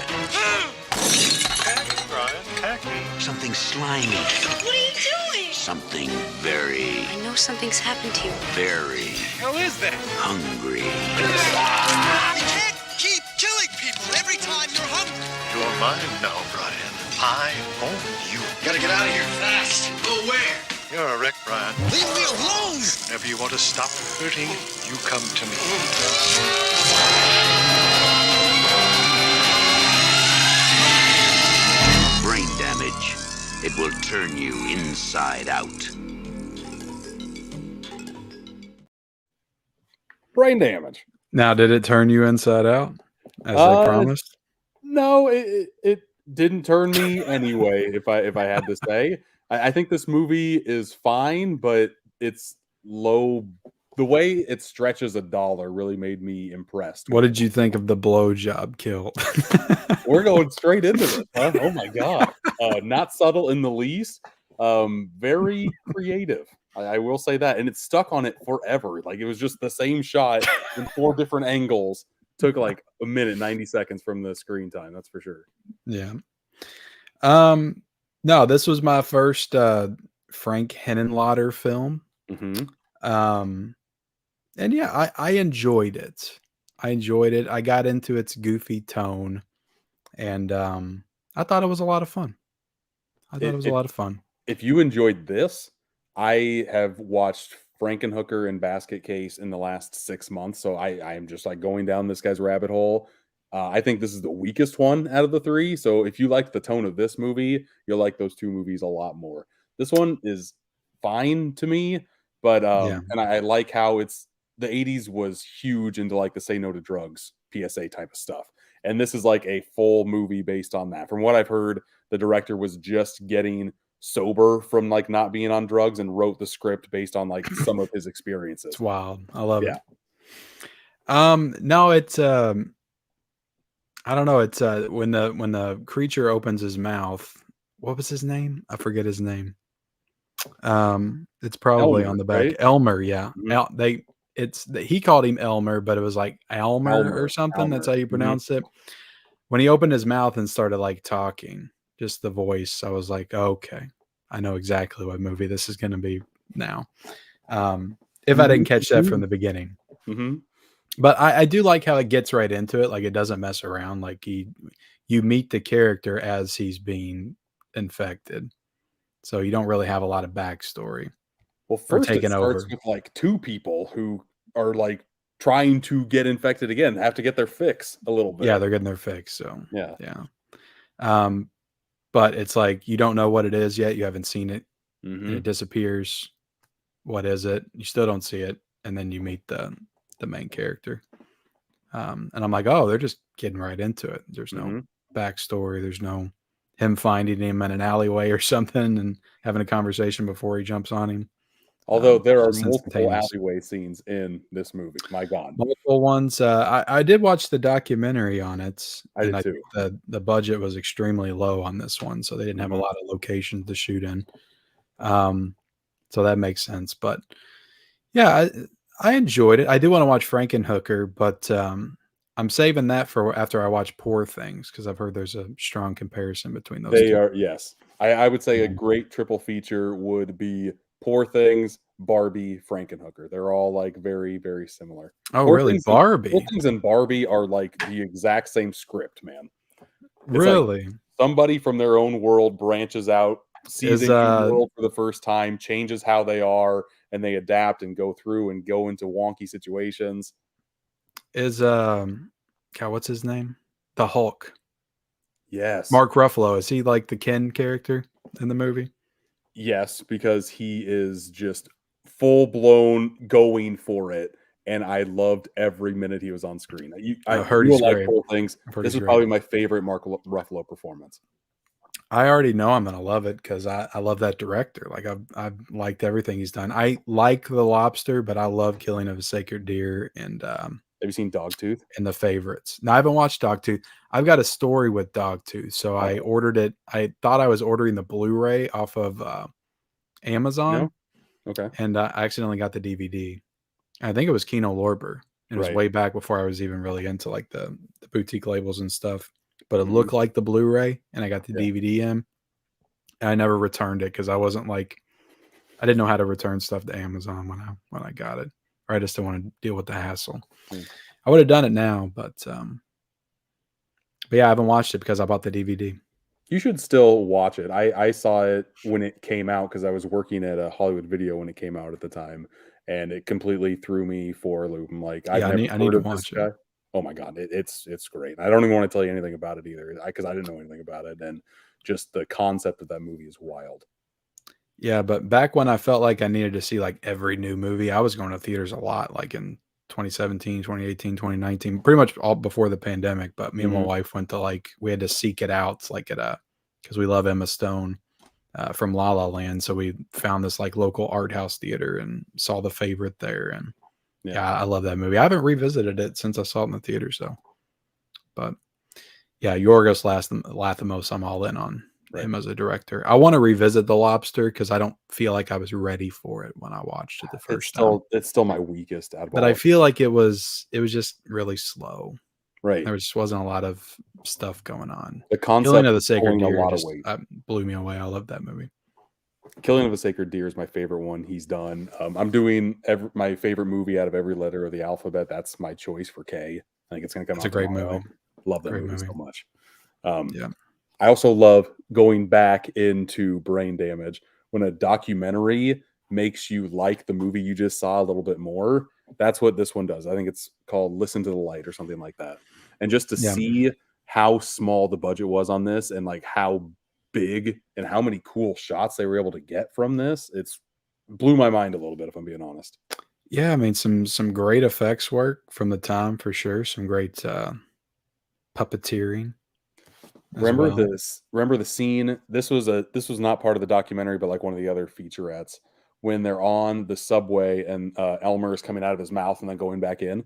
Attack me, Brian. Attack me. something slimy, What are you doing? something very, I know something's happened to you. very Hell is that? hungry. You can't keep killing people every time you're hungry. You're mine now, Brian. I own you. Gotta get out of here fast. Go where? You're a wreck, Brian. Leave me alone! Whenever you want to stop hurting, you come to me. Brain damage. It will turn you inside out. Brain damage. Now, did it turn you inside out as Uh, they promised? No, it didn't turn me anyway. If I had to say, I think this movie is fine, but it's low. The way it stretches a dollar really made me impressed. What did you think of the blowjob kill? We're going straight into this, huh? Oh my god! Not subtle in the least. Very creative. I will say that, and it stuck on it forever. Like it was just the same shot in 4 different angles. Took like a minute, 90 seconds from the screen time. That's for sure. Yeah. No, this was my first Frank Henenlotter film. Mm-hmm. And yeah, I enjoyed it. I enjoyed it. I got into its goofy tone, and I thought it was a lot of fun. I thought it was a lot of fun. If you enjoyed this, I have watched Frankenhooker and Basket Case in the last 6 months, so I am just like going down this guy's rabbit hole. I think this is the weakest one out of the 3. So if you like the tone of this movie, you'll like those 2 movies a lot more. This one is fine to me, but Yeah. and I like how it's the 80s was huge into like the say no to drugs PSA type of stuff. And this is like a full movie based on that. From what I've heard, the director was just getting sober from like not being on drugs and wrote the script based on like some of his experiences. It's wild. I love Yeah. it. No, it's I don't know. It's when the creature opens his mouth. What was his name? I forget his name. It's probably Elmer, on the back. right? Elmer, yeah. Mhm. He called him Elmer, but it was like Elmer Elmer, or something. That's how Elmer. you Mhm. pronounce it. When he opened his mouth and started like talking, just the voice, I was like, okay, I know exactly what movie this is going to be now. If I didn't catch that from the beginning. Mhm. But I do like how it gets right into it. Like it doesn't mess around. Like you meet the character as he's being infected. So you don't really have a lot of backstory. Well, first it taking starts over. with like 2 people who are like trying to get infected again, have to get their fix a little bit. Yeah, they're getting their fix. So Yeah. yeah. But it's like you don't know what it is yet. You haven't seen it. And Mhm. it disappears. What is it? You still don't see it. And then you meet the main character. And I'm like, oh, they're just getting right into it. There's no Mhm. backstory. There's no him finding him in an alleyway or something and having a conversation before he jumps on him. Although there are Just multiple instantaneous. alleyway scenes in this movie. My god. Multiple ones. I did watch the documentary on it, I did and too. the budget was extremely low on this one, so they didn't have a Mhm. lot of locations to shoot in. So that makes sense. But yeah, I enjoyed it. I do want to watch Frankenhooker, but I'm saving that for after I watch Poor Things because I've heard there's a strong comparison between those They two. are, yes. I would say a Yeah. great triple feature would be Poor Things, Barbie, Frankenhooker. They're all like very, very similar. Oh, Poor really? Things and Poor Barbie? Things and Barbie are like the exact same script, man. It's like Really? somebody from their own world branches out, sees Is a new world for the first time, changes how they are, and they adapt and go through and go into wonky situations. Is God, what's his name? The Hulk. Yes. Mark Ruffalo. Is he like the Ken character in the movie? Yes, because he is just full blown going for it. And I loved every minute he was on screen. I You heard will he's like great. cool things. I've heard This he's is great. probably my favorite Mark Ruffalo performance. I already know I'm gonna love it because I love that director. Like I've liked everything he's done. I like The Lobster, but I love Killing of a Sacred Deer and Have you seen Dogtooth? The Favorites. Now I haven't watched Dogtooth. I've got a story with Dogtooth, so I ordered it. I thought I was ordering the Blu-ray off of Amazon, No? Okay. and I accidentally got the DVD. I think it was Kino Lorber. It was Right. way back before I was even really into like the boutique labels and stuff. But it Mhm. looked like the Blu-ray, and I got the Yeah. DVD in. And I never returned it because I wasn't like I didn't know how to return stuff to Amazon when I got it, or I just didn't want to deal with the hassle. Mm. I would have done it now, but yeah, I haven't watched it because I bought the DVD. You should still watch it. I saw it when it came out because I was working at a Hollywood Video when it came out at the time, and it completely threw me for a loop. I'm like, I've Yeah, I never need heard to of this watch it. guy. Oh my god, it's great. I don't even want to tell you anything about it either, because I didn't know anything about it, and just the concept of that movie is wild. Yeah, but back when I felt like I needed to see like every new movie, I was going to theaters a lot, like in 2017, 2018, 2019, pretty much all before the pandemic. But me and my Mhm. wife went to we had to seek it out, like because we love Emma Stone from La La Land. So we found this like local art house theater and saw The Favorite there. And yeah, I love that movie. I haven't revisited it since I saw it in the theater. So, but yeah, Yorgos Lanthimos, I'm all in on him as a director. I want to revisit The Lobster because I don't feel like I was ready for it when I watched it the first time. It's still my weakest out of But all I of feel like it was just really slow. Right. There just wasn't a lot of stuff going on. The concept Killing of the is Sacred pulling a Deer lot of just weight. blew me away. I love that movie. Killing of a Sacred Deer is my favorite one he's done. I'm doing my favorite movie out of every letter of the alphabet. That's my choice for K. I think it's going to come It's out a great tomorrow. movie. Love that Great movie so movie. much. Yeah. I also love going back into Brain Damage when a documentary makes you like the movie you just saw a little bit more. That's what this one does. I think it's called Listen to the Light or something like that. And just to Yeah. see how small the budget was on this and like how big and how many cool shots they were able to get from this, it's blew my mind a little bit, if I'm being honest. Yeah, I mean some great effects work from the time for sure. Some great puppeteering. Remember the scene? This was not part of the documentary, but like one of the other featurettes when they're on the subway and Elmer is coming out of his mouth and then going back in.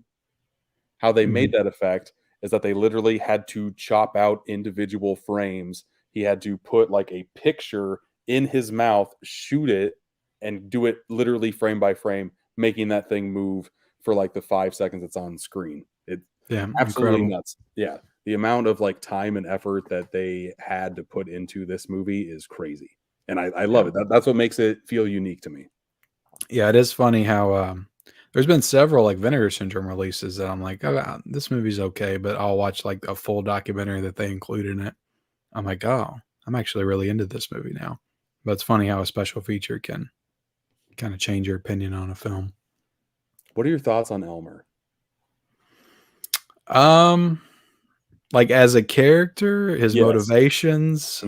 How they made that effect is that they literally had to chop out individual frames. He had to put like a picture in his mouth, shoot it, and do it literally frame by frame, making that thing move for like the 5 seconds it's on screen. It's absolutely incredible. nuts. Yeah. The amount of like time and effort that they had to put into this movie is crazy. And I love it. That's what makes it feel unique to me. Yeah, it is funny how there's been several like Vinegar Syndrome releases that I'm like, oh, this movie's okay, but I'll watch like a full documentary that they include in it. I'm like, oh, I'm actually really into this movie now. But it's funny how a special feature can kind of change your opinion on a film. What are your thoughts on Elmer? Like as a character, his Yes. motivations.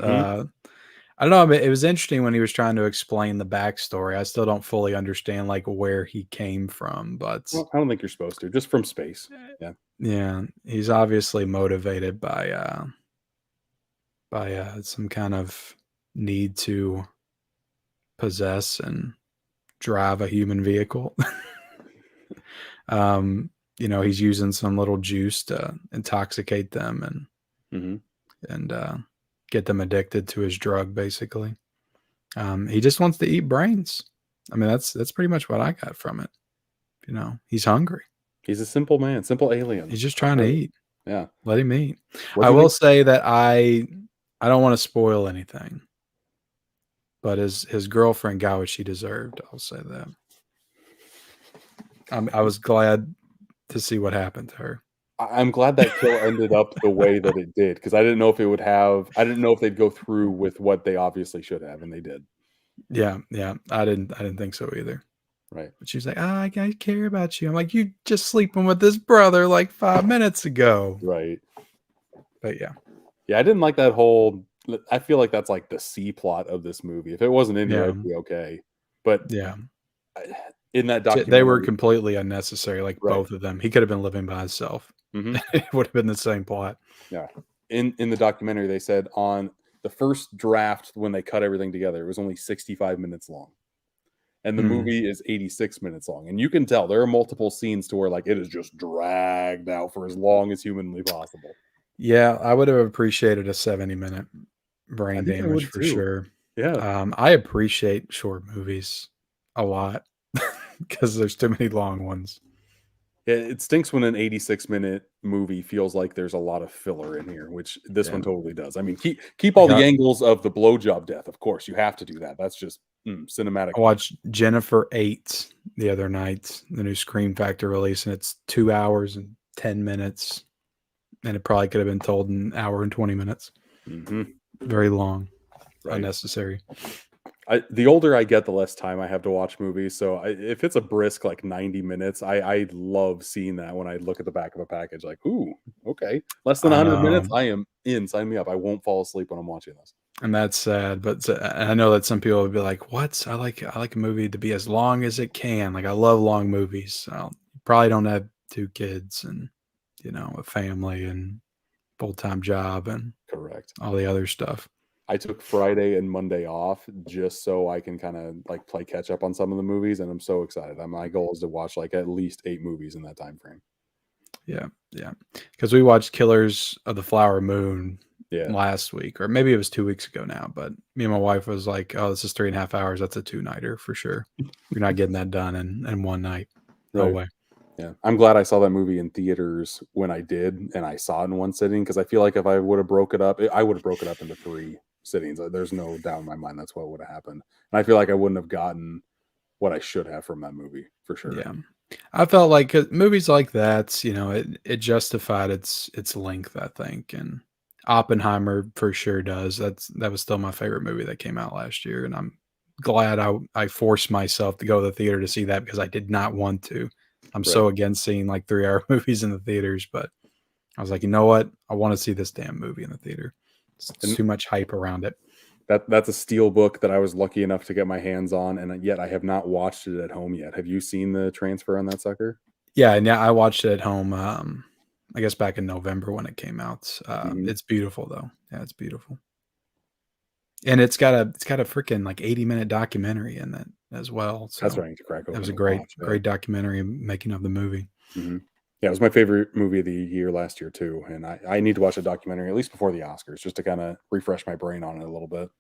I don't know. I mean, it was interesting when he was trying to explain the backstory. I still don't fully understand like where he came from, but Well, I don't think you're supposed to. Just from space. yeah, he's obviously motivated by some kind of need to possess and drive a human vehicle. He's using some little juice to intoxicate them and get them addicted to his drug, basically. He just wants to eat brains. I mean, that's pretty much what I got from it. He's hungry. He's a simple man, simple alien. He's just trying to eat. Yeah. Let him eat. What I do you will think- say that I don't want to spoil anything, but his girlfriend got what she deserved. I'll say that. I was glad to see what happened to her. I'm glad that kill ended up the way that it did, because I didn't know if I didn't know if they'd go through with what they obviously should have, and they did. Yeah. I didn't think so either. Right. But she's like, I care about you. I'm like, you just sleeping with this brother like 5 minutes ago. Right. But yeah. Yeah, I didn't like that whole. I feel like that's like the C plot of this movie. If it wasn't in here, Yeah. I'd be okay. But Yeah. in that They were documentary, completely unnecessary, like right? both of them. He could have been living by himself. Hmm. It would have been the same plot. Yeah. In the documentary, they said on the first draft when they cut everything together, it was only 65 minutes long. And the Hmm. movie is 86 minutes long. And you can tell there are multiple scenes to where like it is just dragged out for as long as humanly possible. Yeah, I would have appreciated a 70-minute brain I think I damage would for too. sure. Yeah. I appreciate short movies a lot because there's too many long ones. It stinks when an 86-minute movie feels like there's a lot of filler in here, which this Yeah. one totally does. I mean, keep all the angles of the blowjob death. Of course, you have to do that. That's just cinematic. I watched Jennifer 8 the other night, the new Scream Factor release, and it's 2 hours and 10 minutes. And it probably could have been told in an hour and 20 minutes. Mm-hmm. Very long, Right. unnecessary. The older I get, the less time I have to watch movies. So if it's a brisk like 90 minutes, I love seeing that when I look at the back of a package. Like, ooh, okay, less than 100 minutes, I am in. Sign me up. I won't fall asleep when I'm watching this. And that's sad, but I know that some people would be like, "What? I like a movie to be as long as it can." Like I love long movies. Probably don't have 2 kids and a family and full-time job and Correct. all the other stuff. I took Friday and Monday off just so I can kind of like play catch up on some of the movies, and I'm so excited. My goal is to watch like at least 8 movies in that time frame. Yeah, because we watched Killers of the Flower Moon Yeah. last week, or maybe it was 2 weeks ago now. But me and my wife was like, "Oh, this is 3.5 hours. That's a 2-nighter for sure. You're not getting that done in one night. No Right. way." Yeah, I'm glad I saw that movie in theaters when I did, and I saw it in one sitting because I feel like if I would have broke it up, I would have broke it up into 3 sittings. There's no doubt in my mind that's what would have happened, and I feel like I wouldn't have gotten what I should have from that movie for sure. Yeah, I felt like 'cause movies like that, it justified its length, I think, and Oppenheimer for sure does. That was still my favorite movie that came out last year, and I'm glad I forced myself to go to the theater to see that because I did not want to. I'm so against seeing like 3-hour movies in the theaters, but I was like, you know what? I want to see this damn movie in the theater. It's too much hype around it. That's a steelbook that I was lucky enough to get my hands on, and yet I have not watched it at home yet. Have you seen the transfer on that sucker? Yeah, and I watched it at home. I guess back in November when it came out. It's beautiful though. Yeah, it's beautiful. And it's got a freaking like 80-minute documentary in it as well. So That's right. To crack open. it was a and great watch, yeah. great documentary making of the movie. Mm-hmm. Yeah, it was my favorite movie of the year last year too, and I need to watch a documentary at least before the Oscars just to kind of refresh my brain on it a little bit.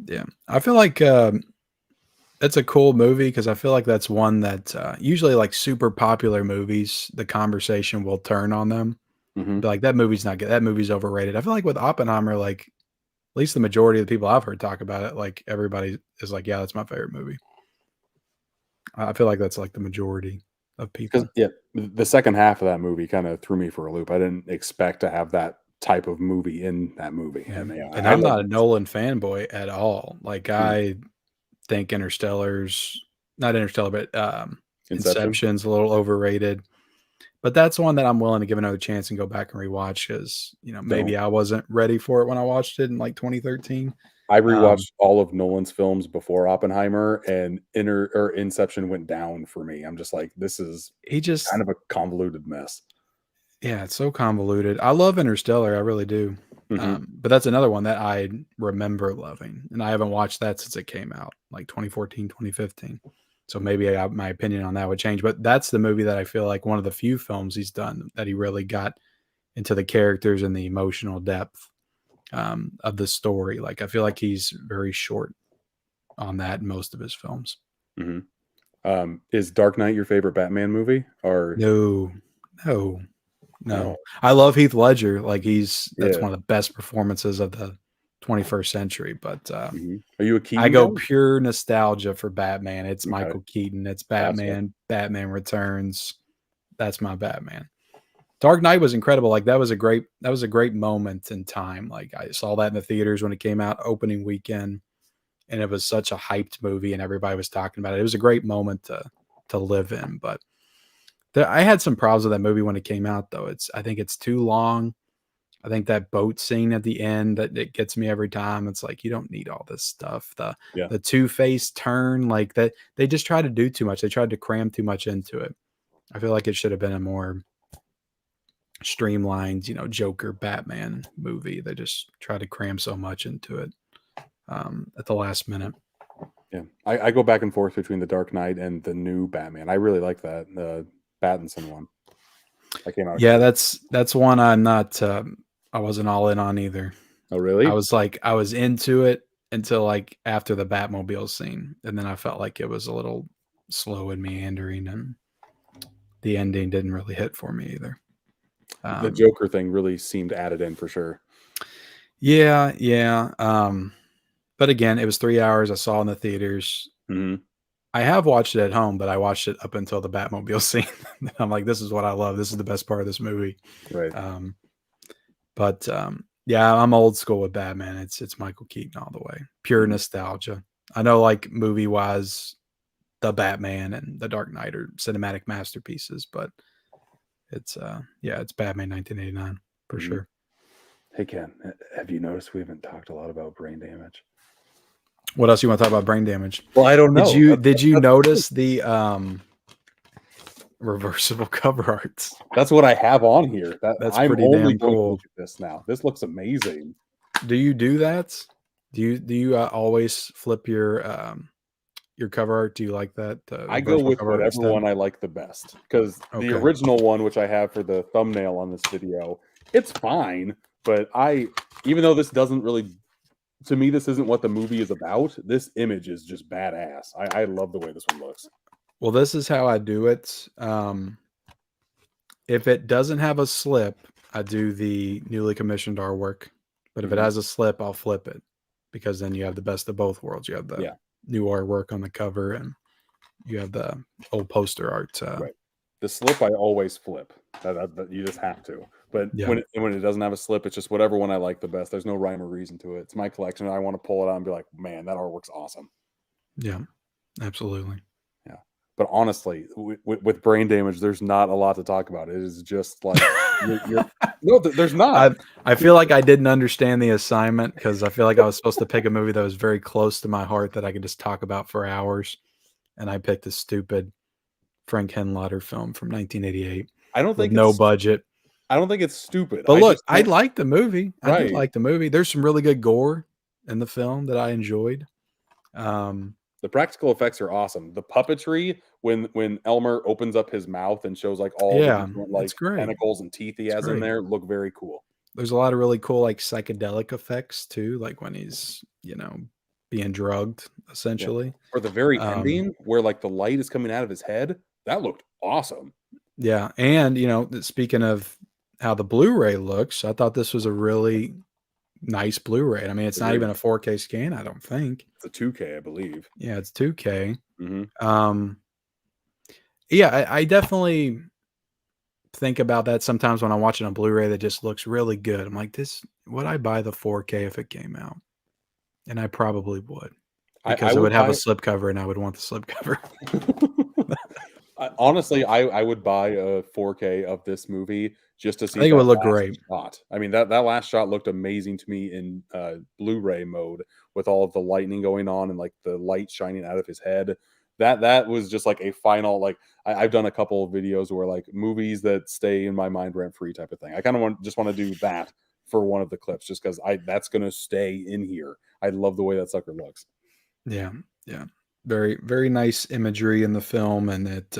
Yeah, I feel like it's a cool movie because I feel like that's one that usually like super popular movies, the conversation will turn on them. Mm-hmm. Be like, that movie's not good. That movie's overrated. I feel like with Oppenheimer, like at least the majority of the people I've heard talk about it, like everybody is like, yeah, that's my favorite movie. I feel like that's like the majority of people. Yeah, the second half of that movie kind of threw me for a loop. I didn't expect to have that type of movie in that movie. Yeah. And And I'm not a Nolan fanboy at all. Like I think not Interstellar, but Inception's a little overrated. But that's one that I'm willing to give another chance and go back and rewatch because maybe I wasn't ready for it when I watched it in like 2013. I rewatched all of Nolan's films before Oppenheimer, and Inception went down for me. I'm just like, this is kind of a convoluted mess. Yeah, it's so convoluted. I love Interstellar, I really do. But that's another one that I remember loving, and I haven't watched that since it came out, like 2014, 2015. So maybe my opinion on that would change. But that's the movie that I feel like one of the few films he's done that he really got into the characters and the emotional depth of the story. Like I feel like he's very short on that in most of his films. Mm-hmm. Is Dark Knight your favorite Batman movie? Or No. I love Heath Ledger. Like that's one of the best performances of the 21st century. But are you a Keaton? I go guy? pure nostalgia for Batman. It's Michael Keaton. It's Batman. Gotcha. Batman Returns. That's my Batman. Dark Knight was incredible. Like that was a great moment in time. Like I saw that in the theaters when it came out opening weekend, and it was such a hyped movie, and everybody was talking about it. It was a great moment to to live in. But I had some problems with that movie when it came out, though. I think it's too long. I think that boat scene at the end that it gets me every time. It's like you don't need all this stuff. Yeah. The Two-Face turn, like that, they just try to do too much. They tried to cram too much into it. I feel like it should have been a more streamlined, Joker Batman movie. They just try to cram so much into it at the last minute. Yeah, I go back and forth between the Dark Knight and the new Batman. I really like that, the Pattinson one. That came out. Yeah, that's one I'm not. I wasn't all in on either. Oh, really? I was into it until like after the Batmobile scene, and then I felt like it was a little slow and meandering, and the ending didn't really hit for me either. The Joker thing really seemed added in for sure. Yeah. But again, it was 3 hours. I saw it in the theaters. Mm-hmm. I have watched it at home, but I watched it up until the Batmobile scene. I'm like, this is what I love. This is the best part of this movie. Right. Yeah, I'm old school with Batman. It's Michael Keaton all the way. Pure nostalgia. I know, like, movie wise, the Batman and the Dark Knight are cinematic masterpieces, but it's Batman 1989 for sure. Hey Ken, have you noticed we haven't talked a lot about brain damage? What else you want to talk about? Brain damage? Well, I don't know. Did you notice the reversible cover arts? That's what I have on here. That's I'm pretty only damn going to cool. look at this now. This looks amazing. Do you do that? Do you always flip your cover art? Do you like that? I go with whatever one I like the best, because the original one, which I have for the thumbnail on this video, it's fine. But even though this doesn't really, to me, this isn't what the movie is about. This image is just badass. I love the way this one looks. Well, this is how I do it. If it doesn't have a slip, I do the newly commissioned artwork. But if it has a slip, I'll flip it, because then you have the best of both worlds. You have the new artwork on the cover, and you have the old poster art. Right. The slip I always flip. That you just have to. But when it doesn't have a slip, it's just whatever one I like the best. There's no rhyme or reason to it. It's my collection. I want to pull it out and be like, man, that artwork's awesome. Yeah, absolutely. Yeah. But honestly, with brain damage, there's not a lot to talk about. It is just like no, there's not. I feel like I didn't understand the assignment, because I feel like I was supposed to pick a movie that was very close to my heart that I could just talk about for hours, and I picked a stupid Frank Henlotter film from 1988. I don't think no budget. I don't think it's stupid. But look, I like the movie. Right. I did like the movie. There's some really good gore in the film that I enjoyed. The practical effects are awesome. The puppetry, when Elmer opens up his mouth and shows like all the different, like, tentacles and teeth he has in there, look very cool. There's a lot of really cool, like, psychedelic effects too, like when he's being drugged essentially. Or the very ending where like the light is coming out of his head, that looked awesome. Yeah, and speaking of how the Blu-ray looks, I thought this was a really nice Blu-ray. I mean, it's not even a 4K scan, I don't think. It's a 2K, I believe. Yeah, it's 2K. Mm-hmm. Yeah, I definitely think about that sometimes when I'm watching a Blu-ray that just looks really good. I'm like, would I buy the 4K if it came out? And I probably would, because it would have a slipcover, and I would want the slipcover. Honestly, I would buy a 4K of this movie just to see. I think it would look great. Shot. I mean, that last shot looked amazing to me in Blu-ray mode, with all of the lightning going on and like the light shining out of his head. That was just like a final, like, I've done a couple of videos where like movies that stay in my mind rent free type of thing. I kind of just want to do that for one of the clips, just because that's gonna stay in here. I love the way that sucker looks. Yeah. Very, very nice imagery in the film, and it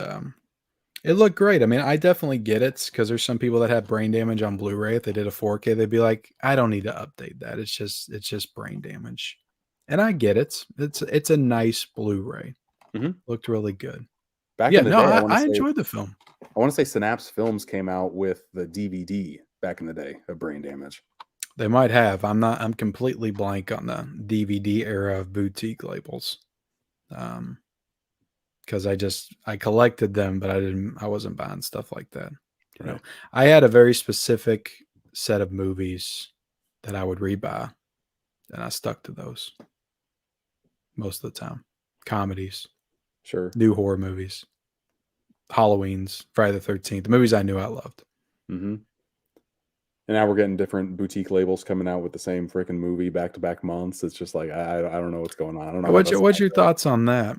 looked great. I mean, I definitely get it, because there's some people that have brain damage on Blu-ray. If they did a 4K, they'd be like, I don't need to update that. It's just brain damage. And I get it. It's a nice Blu-ray. Mm-hmm. Looked really good. Back in the day, I enjoyed the film. I want to say Synapse Films came out with the DVD back in the day of Brain Damage. They might have. I'm completely blank on the DVD era of boutique labels. Because I collected them, but I wasn't buying stuff like that. Right. I had a very specific set of movies that I would rebuy, and I stuck to those most of the time. Comedies, sure, new horror movies. Halloween's, Friday the 13th, the movies I knew I loved. Mm-hmm. And now we're getting different boutique labels coming out with the same freaking movie back-to-back months. It's just like I don't know what's going on. I don't know. What's your thoughts on that?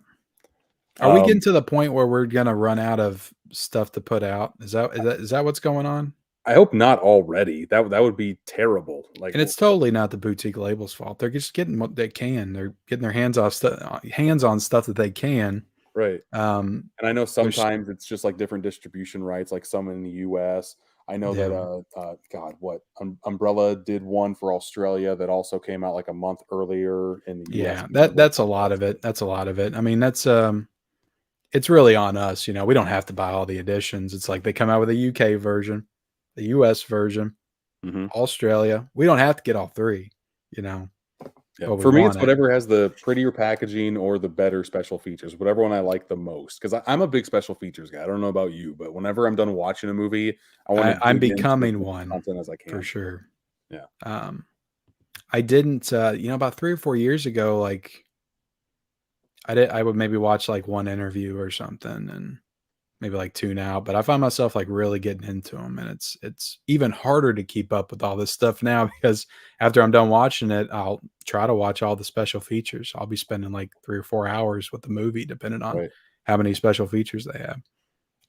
Are we getting to the point where we're gonna run out of stuff to put out? Is that what's going on? I hope not already. That would be terrible. Like, And it's totally not the boutique label's fault. They're just getting what they can. They're getting their hands on stuff that they can. right. Um, And I know sometimes it's just like different distribution rights, like some in the US. I know Yeah. that God, what Umbrella did one for Australia that also came out like a month earlier in the US. yeah, that's a lot of it. That's a lot of it. I mean, that's it's really on us. We don't have to buy all the editions. It's like they come out with a UK version, the US version, Mhm. Australia. We don't have to get all three. Yeah. But we For me, want it's it. whatever has the prettier packaging or the better special features, whatever one I like the most. Because I'm a big special features guy. I don't know about you, but whenever I'm done watching a movie, I want to I'm dig into as becoming much one content as I for can. sure. Yeah. I didn't. About 3 or 4 years ago, like I would maybe watch like one interview or something, and maybe like two now. But I find myself like really getting into them, and it's even harder to keep up with all this stuff now because after I'm done watching it, I'll try to watch all the special features. I'll be spending like 3 or 4 hours with the movie, depending on Right. how many special features they have.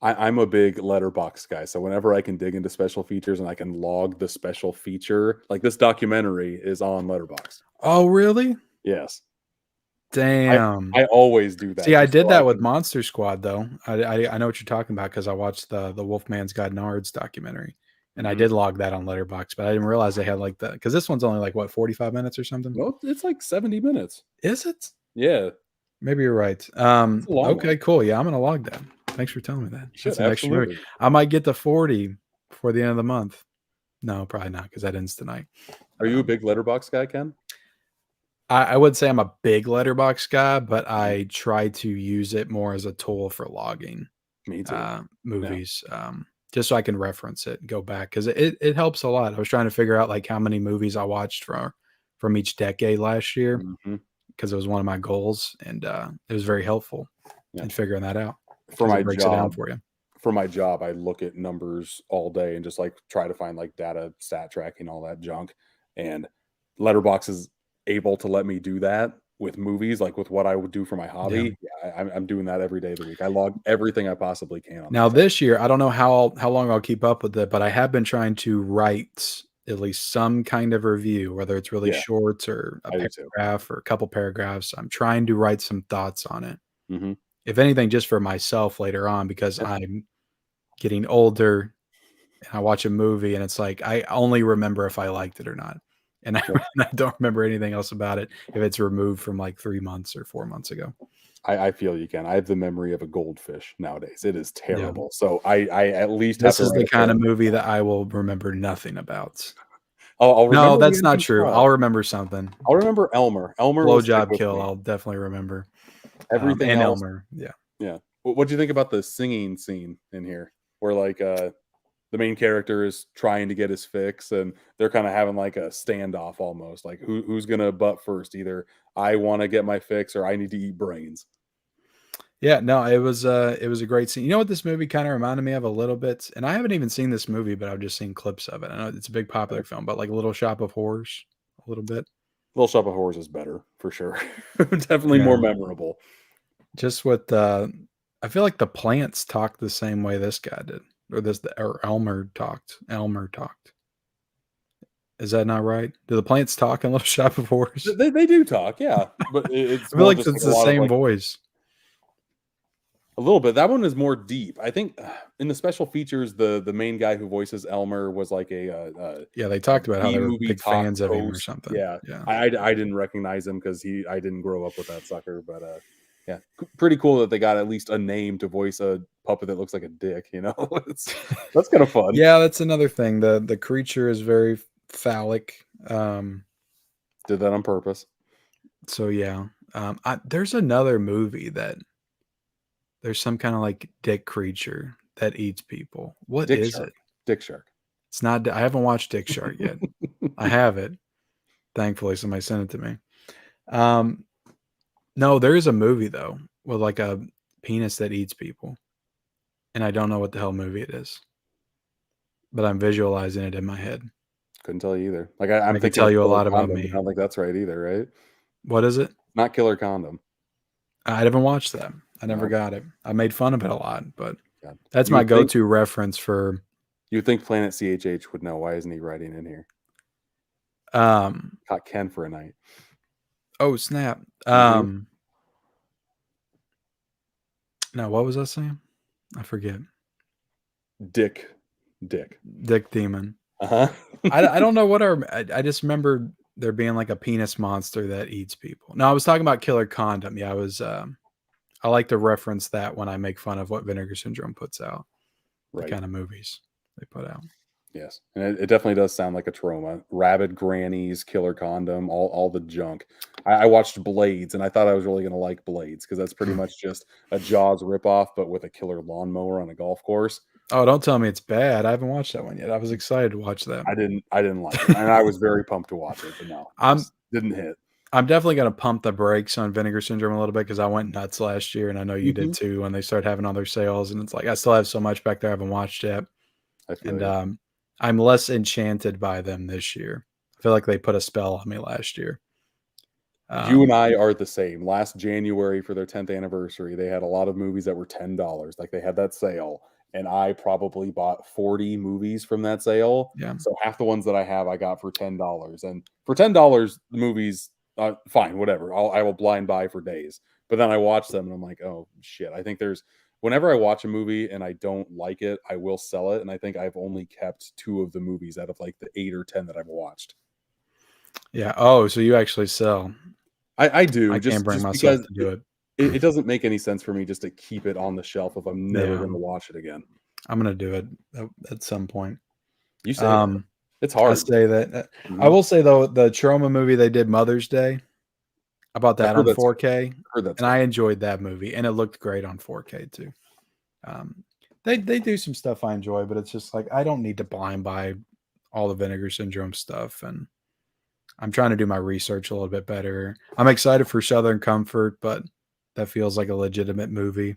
I'm a big letterbox guy, so whenever I can dig into special features and I can log the special feature, like this documentary is on Letterboxd. Oh, really? Yes, Damn. I always do that. See, I just did so that with can- Monster Squad, though. I know what you're talking about because I watched the Wolfman's Guide Nards documentary, and I Mhm. did log that on Letterboxd, but I didn't realize they had like that because this one's only like what 45 minutes or something. No, it's like 70 minutes. Is it? Yeah, Maybe you're right. it's a long Okay, one. cool. Yeah, I'm gonna log that. Thanks for telling me that. You That's should an extra movie. absolutely. I might get to 40 before the end of the month. No, probably not because that ends tonight. Are you a big letterbox guy, Ken? I would say I'm a big Letterbox guy, but I try to use it more as a tool for logging Me too. movies, just so I can reference it and go back because it helps a lot. I was trying to figure out like how many movies I watched from each decade last year Mhm. because it was one of my goals, and it was very helpful Yeah. in figuring that out. For 'Cause my it breaks it down job, for you. I look at numbers all day and just like try to find like data, stat tracking, all that junk. And Letterbox is able to let me do that with movies, like with what I would do for my hobby. Yeah, I'm doing that every day of the week. I log everything I possibly can on Now that thing. this year, I don't know how long I'll keep up with it, but I have been trying to write at least some kind of review, whether it's really Yeah, short or a I do too. paragraph or a couple paragraphs. I'm trying to write some thoughts on it. Hmm. If anything, just for myself later on, because Yeah. I'm getting older and I watch a movie and it's like I only remember if I liked it or not. And I, Yep. and I don't remember anything else about it if it's removed from like 3 months or 4 months ago. I feel you can. I have the memory of a goldfish nowadays. It is Yeah. terrible. So I at least have This to is write the a kind of paragraph. movie that I will remember nothing about. I'll No, remember that's the not ending true. part. I'll remember something. I'll remember Elmer. Elmer will stick Blowjob with kill, me. I'll definitely remember. Everything And else, Elmer, yeah. yeah. What do you think about the singing scene in here, where like the main character is trying to get his fix, and they're kind of having like a standoff almost, like who's gonna butt first? Either I want to get my fix or I need to eat brains. Yeah, no, it was a great scene. You know what this movie kinda reminded me of a little bit? And I haven't even seen this movie, but I've just seen clips of it. I know it's a big popular film, but like Little Shop of Horrors a little bit. Little Shop of Horrors is better for sure. Definitely more Yeah. memorable. Just with I feel like the plants talk the same way this guy did, or Elmer talked. Elmer talked. Is that not right? Do the plants talk in Little Shop of Horrors? They do talk, yeah, but it's I feel more like just like it's a the lot of same like voice. a little bit. That one is more deep. I think in the special features, the main guy who voices Elmer was like Yeah, they talked about how B they were movie big talk fans of him or host. something. Yeah, Yeah. I didn't recognize him because I didn't grow up with that sucker. But yeah, pretty cool that they got at least a name to voice a puppet that looks like a dick. That's kind of fun. Yeah, that's another thing. The creature is very phallic. Did that on purpose. So yeah. There's another movie that there's some kind of like dick creature that eats people. What Dick is Shark. it? Dick Shark. It's not. I haven't watched Dick Shark yet. I have it. Thankfully, somebody sent it to me. No, there is a movie though with like a penis that eats people, and I don't know what the hell movie it is, but I'm visualizing it in my head. Couldn't tell you either. Like I'm I can thinking tell of you a Killer lot about Condom, me. but I don't think that's right either, right? What is it? Not Killer Condom. I haven't watched that. I never No. got it. I made fun of it a lot, but God. that's You my would think- go-to reference for. You think Planet CHH would know? Why isn't he writing in here? Caught Ken for a night. Oh snap! Mhm. No, what was I saying? I forget. Dick. Dick Demon. Uh-huh. I don't know what I just remember there being like a penis monster that eats people. No, I was talking about Killer Condom. Yeah, I like to reference that when I make fun of what Vinegar Syndrome puts out. Right. The kind of movies they put out. Yes. And it definitely does sound like a trauma. Rabid grannies, Killer Condom, all the junk. I watched Blades, and I thought I was really going to like Blades because that's pretty much just a Jaws ripoff, but with a killer lawnmower on a golf course. Oh, don't tell me it's bad. I haven't watched that one yet. I was excited to watch that. I didn't like it, and I was very pumped to watch it, but no, didn't hit. I'm definitely going to pump the brakes on Vinegar Syndrome a little bit because I went nuts last year, and I know you did too when they started having all their sales. And it's like I still have so much back there I haven't watched yet, I feel and I'm less enchanted by them this year. I feel like they put a spell on me last year. You and I are the same. Last January for their 10th anniversary, they had a lot of movies that were $10. Like they had that sale, and I probably bought 40 movies from that sale. Yeah. So half the ones that I have, I got for $10. And for $10, the movies, fine, whatever. I will blind buy for days. But then I watch them, and I'm like, oh shit. I think whenever I watch a movie and I don't like it, I will sell it. And I think I've only kept 2 of the movies out of like the 8 or 10 that I've watched. Yeah. Oh, so you actually sell. I do. I just, can't bring just myself because to do it. It doesn't make any sense for me just to keep it on the shelf if I'm never Yeah. going to watch it again. I'm going to do it at some point. You say that. It's hard. I say that. Mhm. I will say, though, the Troma movie they did Mother's Day, I bought that heard on that's 4K, heard that's and I enjoyed that movie, and it looked great on 4K, too. They do some stuff I enjoy, but it's just like I don't need to blind buy all the Vinegar Syndrome stuff, and I'm trying to do my research a little bit better. I'm excited for Southern Comfort, but that feels like a legitimate movie.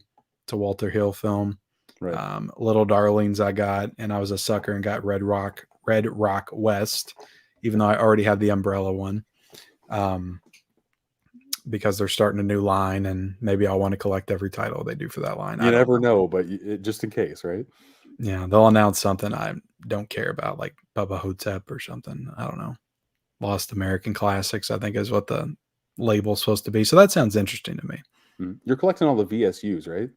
It's a Walter Hill film. right. Little Darlings I got, and I was a sucker and got Red Rock West, even though I already had the Umbrella one. Because they're starting a new line, and maybe I'll want to collect every title they do for that line. You never know, but just in case, right? Yeah, they'll announce something I don't care about, like Bubba Hotep or something. I don't know. Lost American Classics, I think, is what the label's supposed to be. So that sounds interesting to me. You're collecting all the VSUs, right?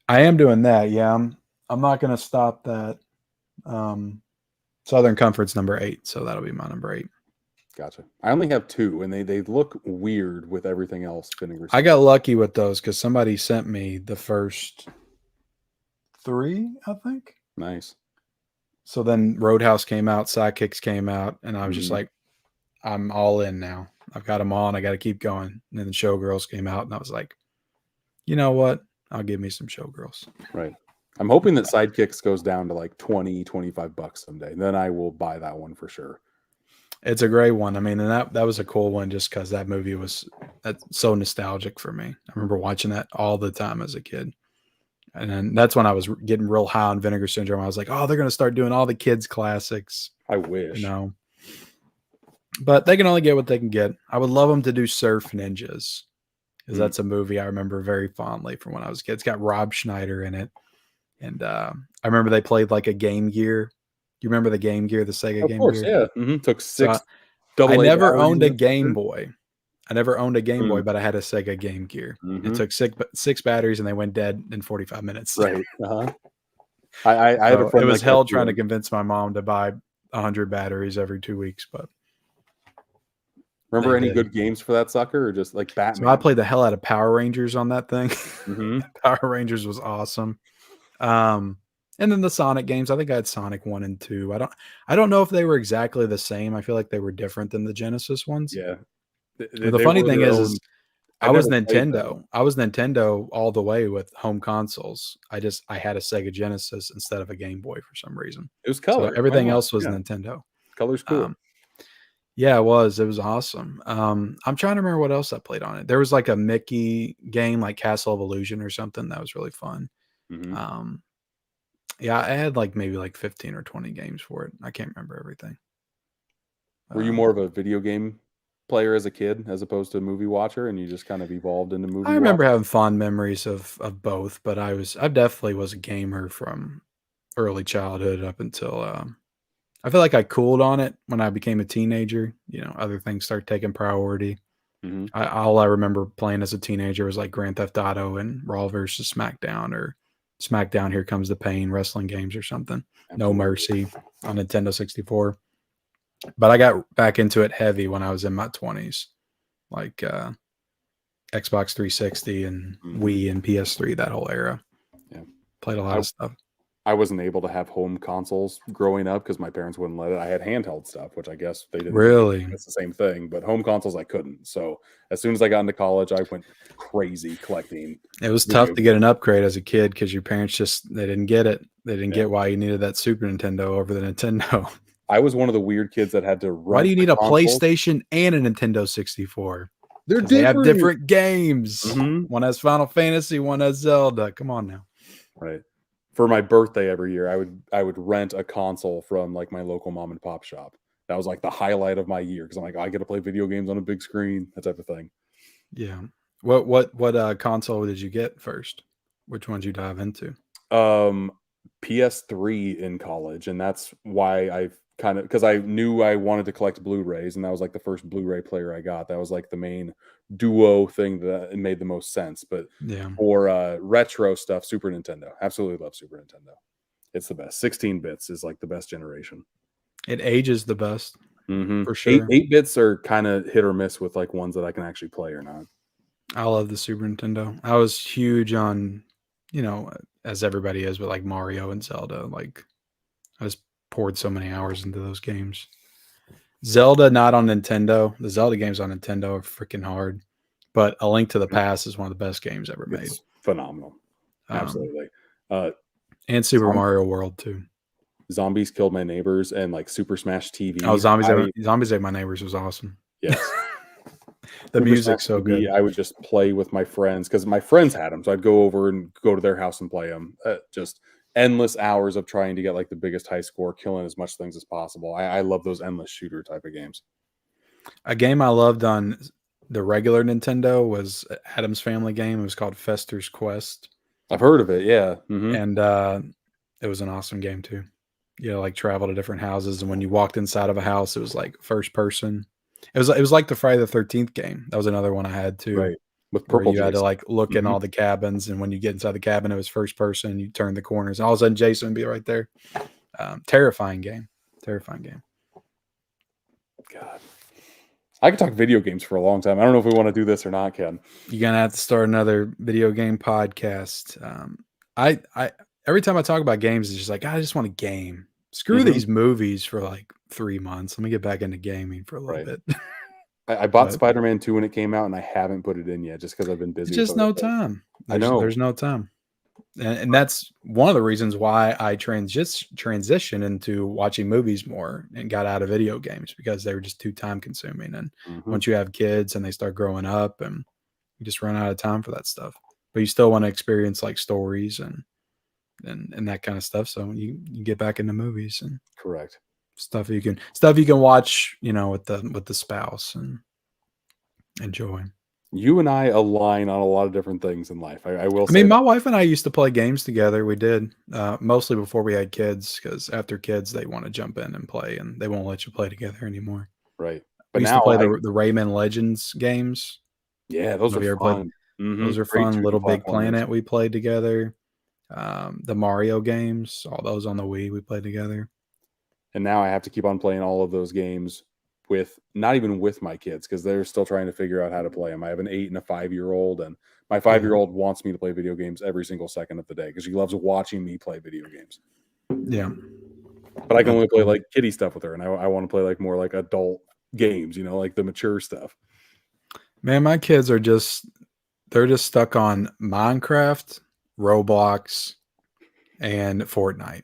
I am doing that. Yeah, I'm not going to stop that. Southern Comfort's number 8, so that'll be my number 8. Gotcha. I only have 2, and they look weird with everything else. I got lucky with those because somebody sent me the first 3, I think. Nice. So then Roadhouse came out, Sidekicks came out, and I was just Mhm. like, I'm all in now. I've got them all, and I got to keep going. And then the Showgirls came out, and I was like, you know what? I'll give me some Showgirls. Right. I'm hoping that Sidekicks goes down to like $20-$25 someday. Then I will buy that one for sure. It's a great one. I mean, and that was a cool one just because that movie was so nostalgic for me. I remember watching that all the time as a kid. And then that's when I was getting real high on Vinegar Syndrome. I was like, oh, they're going to start doing all the kids' classics. I wish. You know. But they can only get what they can get. I would love them to do Surf Ninjas because that's a movie I remember very fondly from when I was a kid. It's got Rob Schneider in it. And I remember they played like a Game Gear. You remember the Game Gear, the Sega Game Gear? Of course, yeah. Took 6 I AA never batteries owned a in it. Game Boy. I never owned a Game Boy, but I had a Sega Game Gear. It took 6 batteries, and they went dead in 45 minutes. Right. Uh-huh. I had a friend. It was that hell kept trying to doing- convince my mom to buy 100 batteries every 2 weeks. But Remember they any did. good games for that sucker, or just like Batman? So I played the hell out of Power Rangers on that thing. Mhm. Power Rangers was awesome. And then the Sonic games, I think I had Sonic 1 and 2. I don't know if they were exactly the same. I feel like they were different than the Genesis ones. Yeah. The funny thing is I was never played them. Nintendo. I was Nintendo all the way with home consoles. I had a Sega Genesis instead of a Game Boy for some reason. It was color. So everything Why not? else was Yeah. Nintendo. Color's cool. Yeah, it was. It was awesome. I'm trying to remember what else I played on it. There was like a Mickey game, like Castle of Illusion or something. That was really fun. Mhm. Yeah, I had like maybe like 15 or 20 games for it. I can't remember everything. Were you more of a video game player as a kid as opposed to a movie watcher, and you just kind of evolved into I movie remember watcher? having fond memories of both, but I definitely was a gamer from early childhood up until I feel like I cooled on it when I became a teenager. You know, other things started taking priority. Mhm. All I remember playing as a teenager was like Grand Theft Auto and Raw versus SmackDown or SmackDown Here Comes the Pain wrestling games or something. No Absolutely. Mercy on Nintendo 64. But I got back into it heavy when I was in my 20s, like Xbox 360 and Mhm. Wii and PS3, that whole era. Yeah. Played a lot I of stuff. I wasn't able to have home consoles growing up because my parents wouldn't let it. I had handheld stuff, which I guess they didn't think Really? it's the same thing, but home consoles I couldn't. So as soon as I got into college, I went crazy collecting It was tough video to get an games. upgrade as a kid because your parents just they didn't get it. They didn't Yeah. get why you needed that Super Nintendo over the Nintendo. I was one of the weird kids that had to Why do rent you the need a consoles. PlayStation and a Nintendo 64? They're Because they have different. different games. Mhm. One has Final Fantasy, one has Zelda. Come on now. Right. For my birthday every year, I would rent a console from like my local mom and pop shop. That was like the highlight of my year because I'm like, I get to play video games on a big screen, that type of thing. Yeah. What console did you get first? Which one'd you dive into? Um, PS3 in college, and that's why I've kind of because I knew I wanted to collect Blu-rays, and that was like the first Blu-ray player I got. That was like the main duo thing that it made the most sense. But Yeah. for retro stuff, Super Nintendo. Absolutely love Super Nintendo. It's the best. 16 bits is like the best generation. It ages the best for Eight sure. 8 bits are kind of hit or miss with like ones that I can actually play or not. I love the Super Nintendo. I was huge on, as everybody is, but like Mario and Zelda. Like I just poured so many hours into those games. Zelda not on Nintendo. The Zelda games on Nintendo are freaking hard. But A Link to the Mhm. Past is one of the best games ever made. It's phenomenal. Um, Absolutely. Uh, and Super Zom- Mario World too. Zombies Killed My Neighbors and like Super Smash Oh, TV. Zombies Ate My Neighbors was awesome. Yes. The Super Smash music's so TV, good. I would just play with my friends because my friends had them, so I'd go over and go to their house and play them. Just endless hours of trying to get like the biggest high score, killing as much things as possible. I love those endless shooter type of games. A game I loved on the regular Nintendo was Adam's Family game. It was called Fester's Quest. I've heard of it. Yeah. And it was an awesome game too. You know, like travel to different houses, and when you walked inside of a house, it was like first person. It was like the Friday the 13th game. That was another one I had too, Right. With where Purple you had to Jason. like look in Mhm. all the cabins, and when you get inside the cabin, it was first person. You turn the corners, and all of a sudden Jason would be right there. Terrifying game. Terrifying game. God. I could talk video games for a long time. I don't know if we want to do this or not, Ken. You're gonna have to start another video game podcast. I every time I talk about games, it's just like I just want a game. Screw Mhm. these movies for like 3 months. Let me get back into gaming for a little Right. bit. I bought But Spider-Man 2 when it came out, and I haven't put it in yet just because I've been it's busy with just other no things. time. I There's know. there's no time. And that's one of the reasons why I transition into watching movies more and got out of video games because they were just too time consuming. And Mhm. once you have kids and they start growing up and you just run out of time for that stuff. But you still want to experience like stories and that kind of stuff. So you get back into movies and Correct. stuff you can watch, with the spouse and enjoy. You and I align on a lot of different things in life. I will I say mean, that. my wife and I used to play games together. We did, mostly before we had kids, because after kids, they want to jump in and play, and they won't let you play together anymore. Right. We But used to now play the Rayman Legends games. yeah, those Have are you ever played? fun. Those are Great fun. 2D Little Big platformers. Planet, we played together. The Mario games, all those on the Wii, we played together. And now I have to keep on playing all of those games with not even with my kids because they're still trying to figure out how to play them. I have an 8 and a 5-year-old, and my 5-year-old wants me to play video games every single second of the day because she loves watching me play video games. Yeah, But I can that's only play cool. like kiddie stuff with her, and I want to play like more like adult games, like the mature stuff. Man, my kids are they're just stuck on Minecraft, Roblox, and Fortnite.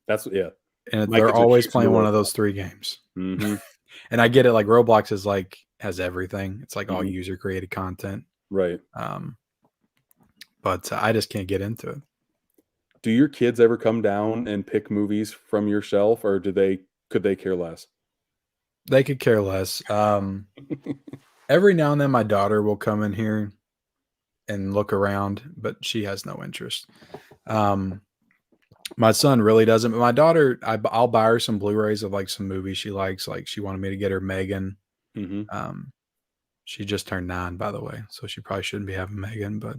That's yeah. And My they're kids are always huge into playing one of Roblox. those 3 games. Mm-hmm. And I get it, like Roblox is like has everything. It's like all Mhm. user created content. Right. But I just can't get into it. Do your kids ever come down and pick movies from your shelf, or could they care less? They could care less. Every now and then, my daughter will come in here and look around, but she has no interest. Um, my son really doesn't, but my daughter, I'll buy her some Blu-rays of like some movies she likes. Like she wanted me to get her Megan. Mhm. She just turned 9, by the way, so she probably shouldn't be having Megan. But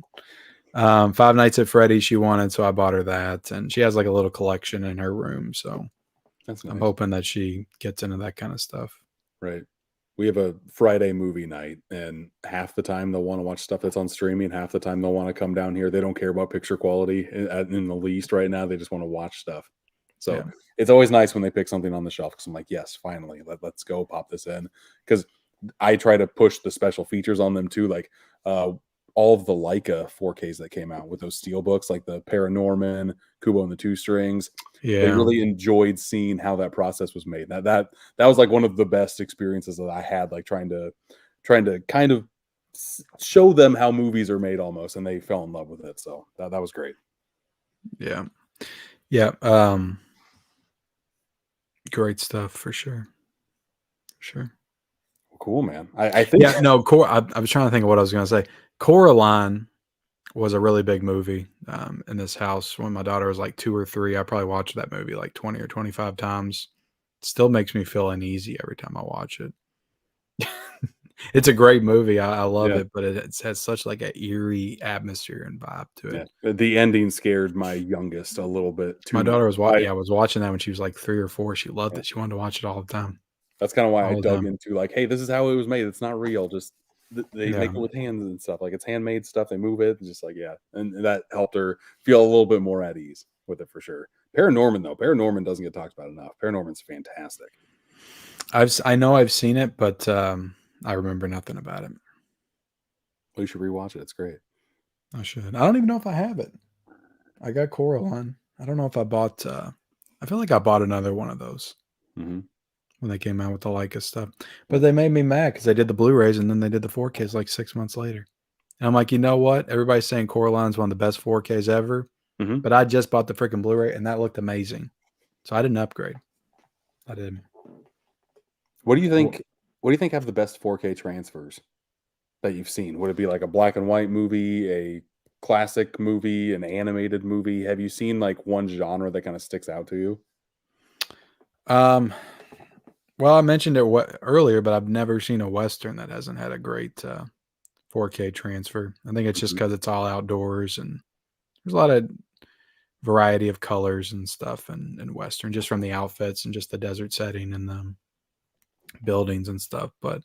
Five Nights at Freddy's she wanted, so I bought her that, and she has like a little collection in her room. So That's I'm nice. hoping that she gets into that kind of stuff. Right. We have a Friday movie night, and half the time they'll want to watch stuff that's on streaming. Half the time they'll want to come down here. They don't care about picture quality in the least right now. They just want to watch stuff. So Yeah. it's always nice when they pick something on the shelf because I'm like, yes, finally, let's go pop this in. Because I try to push the special features on them too, like all of the Leica 4Ks that came out with those steelbooks, like the Paranorman, Kubo and the Two Strings. They Yeah. really enjoyed seeing how that process was made. That was like one of the best experiences that I had, like trying to kind of show them how movies are made almost, and they fell in love with it. So that was great. Yeah. Yeah. Great stuff for sure. Sure. Cool, man. I think Yeah, no, I was trying to think of what I was going to say. Coraline was a really big movie in this house when my daughter was like 2 or 3. I probably watched that movie like 20 or 25 times. It still makes me feel uneasy every time I watch it. It's a great movie. I love Yeah. it, but it has such like an eerie atmosphere and vibe to it. Yeah. The ending scared my youngest a little bit too My much. daughter was watching that when she was like 3 or 4. She loved Yeah. it. She wanted to watch it all the time. That's kind of why I All the dug time. into like, hey, this is how it was made. It's not real. Just they make Yeah. it with hands and stuff. Like it's handmade stuff. They move it and just like, yeah. And that helped her feel a little bit more at ease with it for sure. Paranorman though, Paranorman doesn't get talked about enough. Paranorman's fantastic. I know I've seen it, but I remember nothing about it. Well, you should rewatch it. It's great. I should. I don't even know if I have it. I got Coraline. I don't know if I bought. I feel like I bought another one of those Mhm. when they came out with the Leica stuff. But they made me mad because they did the Blu-rays and then they did the 4Ks like 6 months later. And I'm like, you know what? Everybody's saying Coraline's one of the best 4Ks ever, Mhm. but I just bought the freaking Blu-ray and that looked amazing. So I didn't upgrade. I did. What do you think? What do you think have the best 4K transfers that you've seen? Would it be like a black and white movie, a classic movie, an animated movie? Have you seen like one genre that kind of sticks out to you? Well, I mentioned it earlier, but I've never seen a Western that hasn't had a great 4K transfer. I think it's just Mhm. because it's all outdoors and there's a lot of variety of colors and stuff and Western, just from the outfits and just the desert setting and the buildings and stuff. But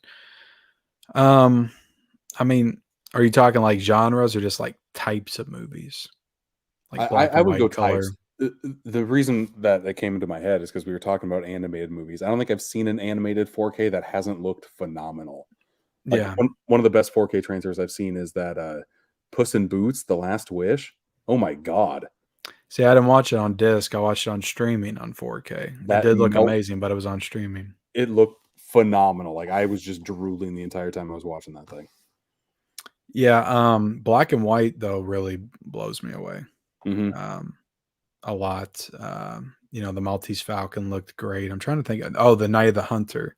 I mean, are you talking like genres or just like types of movies? Like black I and would go white color? types. The reason that came into my head is because we were talking about animated movies. I don't think I've seen an animated 4K that hasn't looked phenomenal. Like Yeah. one of the best 4K transfers I've seen is that Puss in Boots: The Last Wish. Oh my god, See, I didn't watch it on disc. I watched it on streaming on 4K. It that did look melt amazing, but it was on streaming. it looked phenomenal. Like I was just drooling the entire time I was watching that thing. Yeah, black and white though really blows me away. Mhm. A lot. The Maltese Falcon looked great. I'm trying to think. Oh, the Night of the Hunter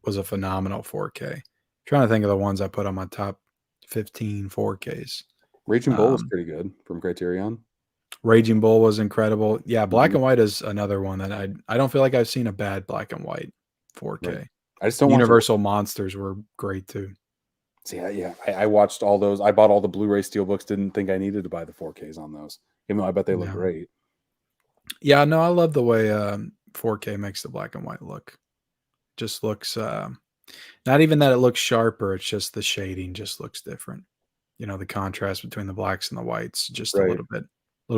was a phenomenal 4K. Trying to think of the ones I put on my top 15 4Ks. Raging Bull was pretty good from Criterion. Raging Bull was incredible. Yeah, black Mhm. and white is another one that I don't feel like I've seen a bad black and white 4K. Right. I just don't watch Universal Monsters were great too. See, I watched all those. I bought all the Blu-ray steelbooks. Didn't think I needed to buy the 4Ks on those, even though I bet they look Yeah. great. Yeah, no, I love the way 4K makes the black and white look. Just looks not even that it looks sharper, it's just the shading just looks different. The contrast between the blacks and the whites just a Right. little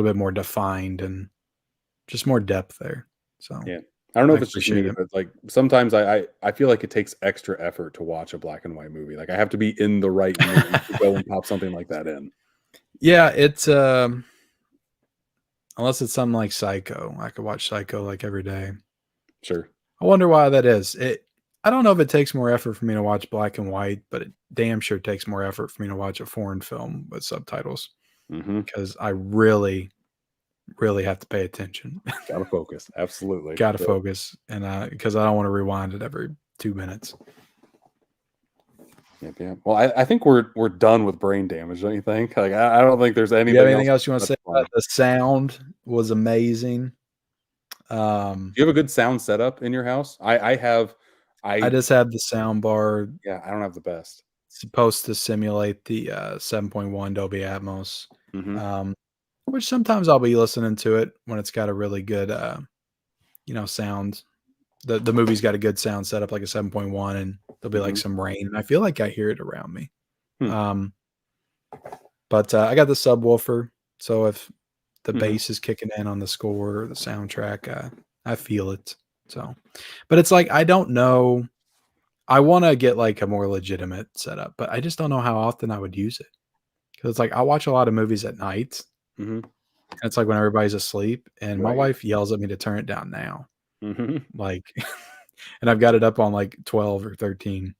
bit more defined and just more depth there. So Yeah. I don't know I if it's just appreciate me, it. but like sometimes I feel like it takes extra effort to watch a black and white movie. Like I have to be in the right mood to go and pop something like that in. Yeah, it's unless it's something like Psycho. I could watch Psycho like every day. Sure. I wonder why that is. I don't know if it takes more effort for me to watch black and white, but it damn sure takes more effort for me to watch a foreign film with subtitles Mhm. because I really really have to pay attention. Gotta focus. Absolutely. Got to Yeah. focus, and because I don't want to rewind it every 2 minutes. Yep, yeah. Well, I think we're done with brain damage, don't you think? Like I don't think there's Do anything you have anything else you want to that's say fun. about the sound? Was amazing. Do you have a good sound setup in your house? I have. I just have the sound bar Yeah, I don't have the best. supposed to simulate the 7.1 Dolby Atmos, Mhm. which sometimes I'll be listening to it when it's got a really good, sound. The movie's got a good sound setup, like a 7.1, and there'll be like Mhm. some rain, and I feel like I hear it around me. Hmm. But I got the subwoofer, so if the Mhm. bass is kicking in on the score or the soundtrack, I feel it. So, but it's like I don't know. I want to get like a more legitimate setup, but I just don't know how often I would use it. Because it's like I watch a lot of movies at night, Mhm. and it's like when everybody's asleep, and my Right. wife yells at me to turn it down now. Mhm. Like, and I've got it up on like 12 or 13.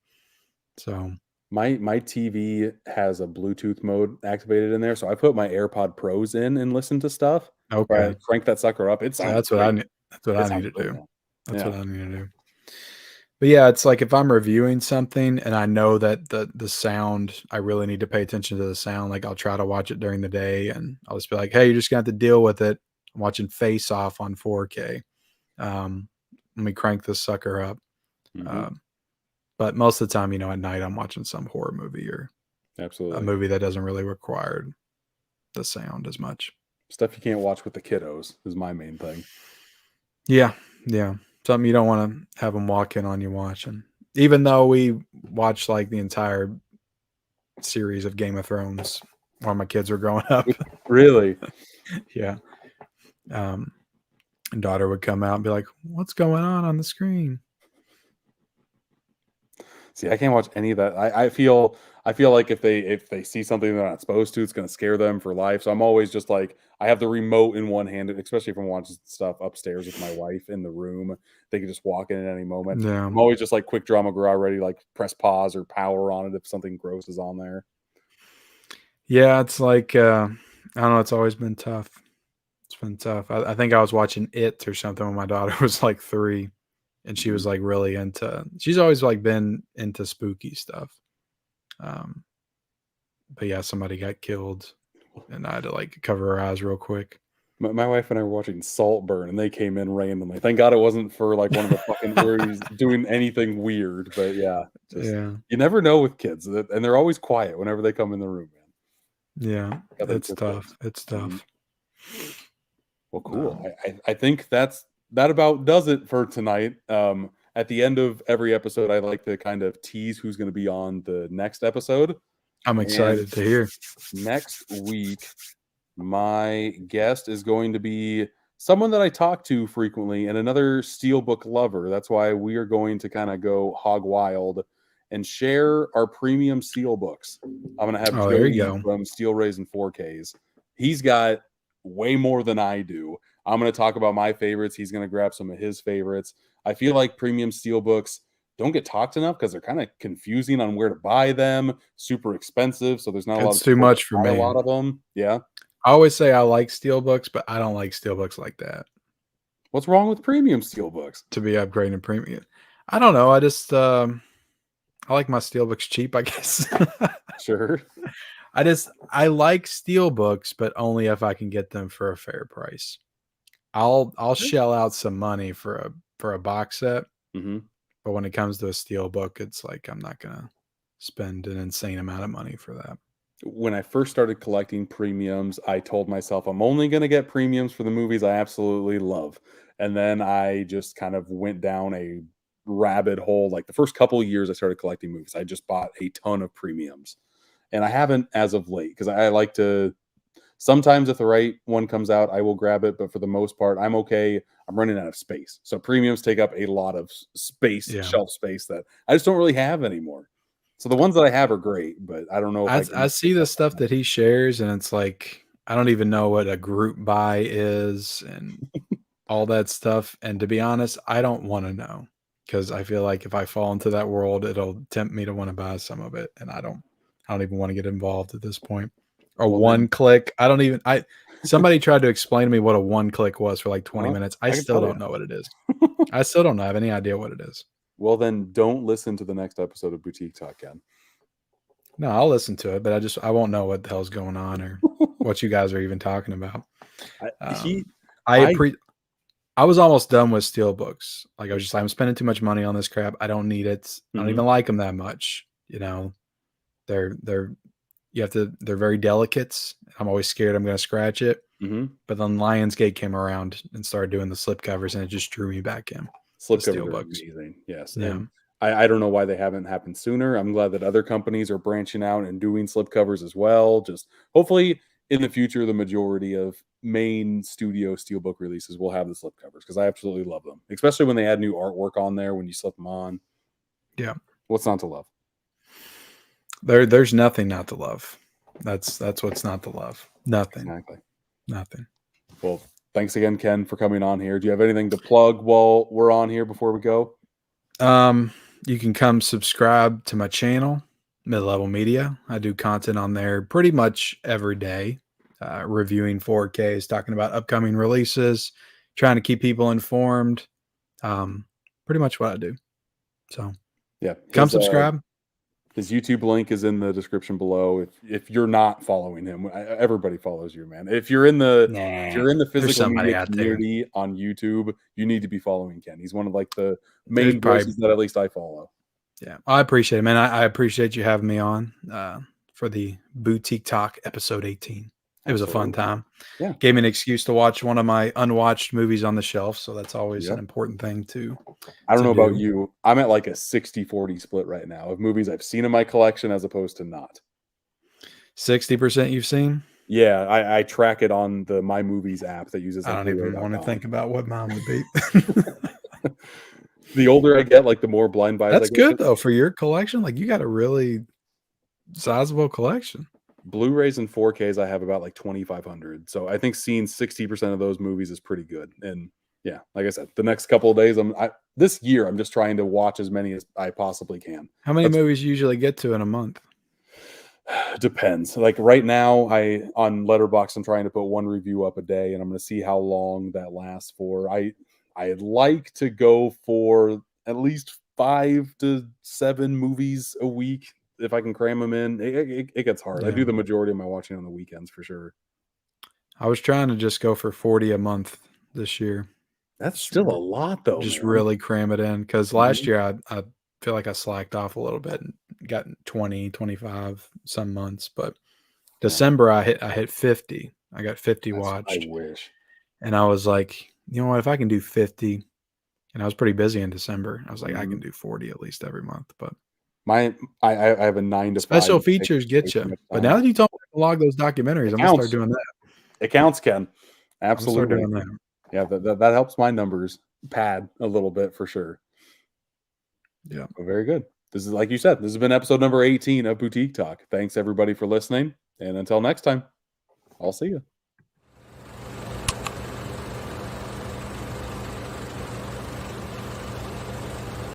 So, My TV has a Bluetooth mode activated in there, so I put my AirPod Pros in and listen to stuff. Where I okay. crank that sucker up, it So sounds that's what I great. need. That's what It I need sounds to great, do. man. That's Yeah. what I need to do. But yeah, it's like if I'm reviewing something and I know that the sound, I really need to pay attention to the sound. Like I'll try to watch it during the day, and I'll just be like, "Hey, you're just gonna have to deal with it." I'm watching Face Off on 4K. Um, Let me crank this sucker up. Mhm. Um, but most of the time, at night I'm watching some horror movie or a Absolutely. movie that doesn't really require the sound as much. Stuff you can't watch with the kiddos is my main thing. Yeah, yeah. Something you don't want to have them walk in on you watching. Even though we watched like the entire series of Game of Thrones while my kids were growing up. Really? Yeah. And daughter would come out and be like, "What's going on the screen?" See, I can't watch any of that. I feel like if they see something they're not supposed to, it's gonna scare them for life. So I'm always just like I have the remote in one hand, especially if I'm watching stuff upstairs with my wife in the room. They can just walk in at any moment. Yeah. I'm always just like quick draw McGraw ready, like press pause or power on it if something gross is on there. Yeah, it's like I don't know, it's always been tough. It's been tough. I think I was watching It or something when my daughter was like 3 and she Mhm. was like really she's always like been into spooky stuff. Um but yeah, somebody got killed and I had to like cover her eyes real quick. My wife and I were watching Saltburn, and they came in randomly. Thank God it wasn't for like one of the fucking where he's doing anything weird. But yeah, just Yeah. you never know with kids, and they're always quiet whenever they come in the room, man. Yeah. Got them It's for tough. kids. It's Mhm. tough. Well, cool. Um, I think that about does it for tonight. At the end of every episode, I like to kind of tease who's going to be on the next episode. I'm And excited to hear. next week, my guest is going to be someone that I talk to frequently and another steelbook lover. That's why we are going to kind of go hog wild and share our premium steelbooks. I'm going to have Oh, there you Joey go. from Steel Raising 4Ks. He's got way more than I do. I'm going to talk about my favorites. He's going to grab some of his favorites. I feel like premium steelbooks don't get talked enough because they're kind of confusing on where to buy them, super expensive. So there's not a lot It's of too people that much for buy a me. lot of them. Yeah. I always say I like steelbooks, but I don't like steelbooks like that What's wrong with premium steelbooks? to be upgrading premium. I don't know. I like my steelbooks cheap, I guess. Sure. I like steelbooks, but only if I can get them for a fair price. I'll shell out some money for a box set, Hmm. but when it comes to a steelbook, it's like I'm not gonna spend an insane amount of money for that. When I first started collecting premiums, I told myself I'm only going to get premiums for the movies I absolutely love. And then I just kind of went down a rabbit hole. Like the first couple of years I started collecting movies, I just bought a ton of premiums. And I haven't as of late because I like to sometimes if the right one comes out, I will grab it. But for the most part, I'm okay. I'm running out of space. So premiums take up a lot of space, Yeah. shelf space that I just don't really have anymore. So the ones that I have are great, but I don't know if I I can see pick the up stuff on that he shares, and it's like I don't even know what a group buy is and all that stuff. And to be honest, I don't want to know because I feel like if I fall into that world, it'll tempt me to want to buy some of it, and I don't even want to get involved at this point. A Well, one then, click. I don't even. Somebody tried to explain to me what a one click was for like 20 huh? minutes. I I can still tell don't you. know what it is. I still don't have any idea what it is. Well, then don't listen to the next episode of Boutique Talk, Ken. No, I'll listen to it, but I won't know what the hell's going on or what you guys are even talking about. I, Um, he, I I, appre I was almost done with steelbooks. Like I was just like, I'm spending too much money on this crap. I don't need it. I don't Mhm. even like them that much. You know, they're they're very delicate. I'm always scared I'm going to scratch it. Mhm. But then Lionsgate came around and started doing the slip covers, and it just drew me back in. The Slipcovers are steelbooks. amazing. Yes. Yeah. And I don't know why they haven't happened sooner. I'm glad that other companies are branching out and doing slipcovers as well. Just hopefully in the future, the majority of main studio steelbook releases will have the slipcovers because I absolutely love them, especially when they add new artwork on there when you slip them on. Yeah. What's not to love? There's nothing not to love. That's what's not to love. Nothing. Exactly. Nothing. Well, thanks again, Ken, for coming on here. Do you have anything to plug while we're on here before we go? You can come subscribe to my channel, Mid-Level Media. I do content on there pretty much every day, reviewing 4Ks, talking about upcoming releases, trying to keep people informed. Pretty much what I do. So Yeah. come subscribe. His YouTube link is in the description below. If you're not following him, everybody follows you, man. If you're in the There's physical somebody media out there. community on YouTube, you need to be following Ken. He's one of like the There's main probably voices that at least I follow. Yeah, I appreciate it, man. I appreciate you having me on for the Boutique Talk episode 18. It was a fun Absolutely. time. Yeah. Gave me an excuse to watch one of my unwatched movies on the shelf, so that's always Yep. an important thing too. I don't to know about do. you. I'm at like a 60-40 split right now of movies I've seen in my collection as opposed to not. 60% you've seen? Yeah, I track it on the My Movies app that uses I like don't even want to Blu-ray.com. think about what mine would be. The older I get, like the more blind buys I That's go good to. though for your collection. Like you got a really sizable collection. Blu-rays and 4Ks, I have about like 2,500. So I think seeing 60% of those movies is pretty good. And yeah, like I said, the next couple of days, this year, I'm just trying to watch as many as I possibly can. How many movies you usually get to in a month? Depends. Like right now, on Letterboxd, I'm trying to put one review up a day, and I'm going to see how long that lasts for. I'd like to go for at least 5 to 7 movies a week if I can cram them in. It gets hard. I Yeah. do the majority of my watching on the weekends for sure. I was trying to just go for 40 a month this year. That's still a lot, though. Just man. really cram it in because last Mhm. year I feel like I slacked off a little bit and got 20, 25 some months, but December I hit 50. I got 50 I watched, wish. and I was like, you know what? If I can do 50, and I was pretty busy in December, I was like, I can do 40 at least every month. But I have a 9 to 5. special It takes features way get too you. much But time. now that you told me to log those documentaries, It I'm gonna start counts. doing that. It counts, Ken. I'm gonna start Absolutely. doing that. Yeah, that helps my numbers pad a little bit for sure. Yeah. Well, very good. This is, like you said, this has been episode number 18 of Boutique Talk. Thanks everybody for listening. And until next time, I'll see you.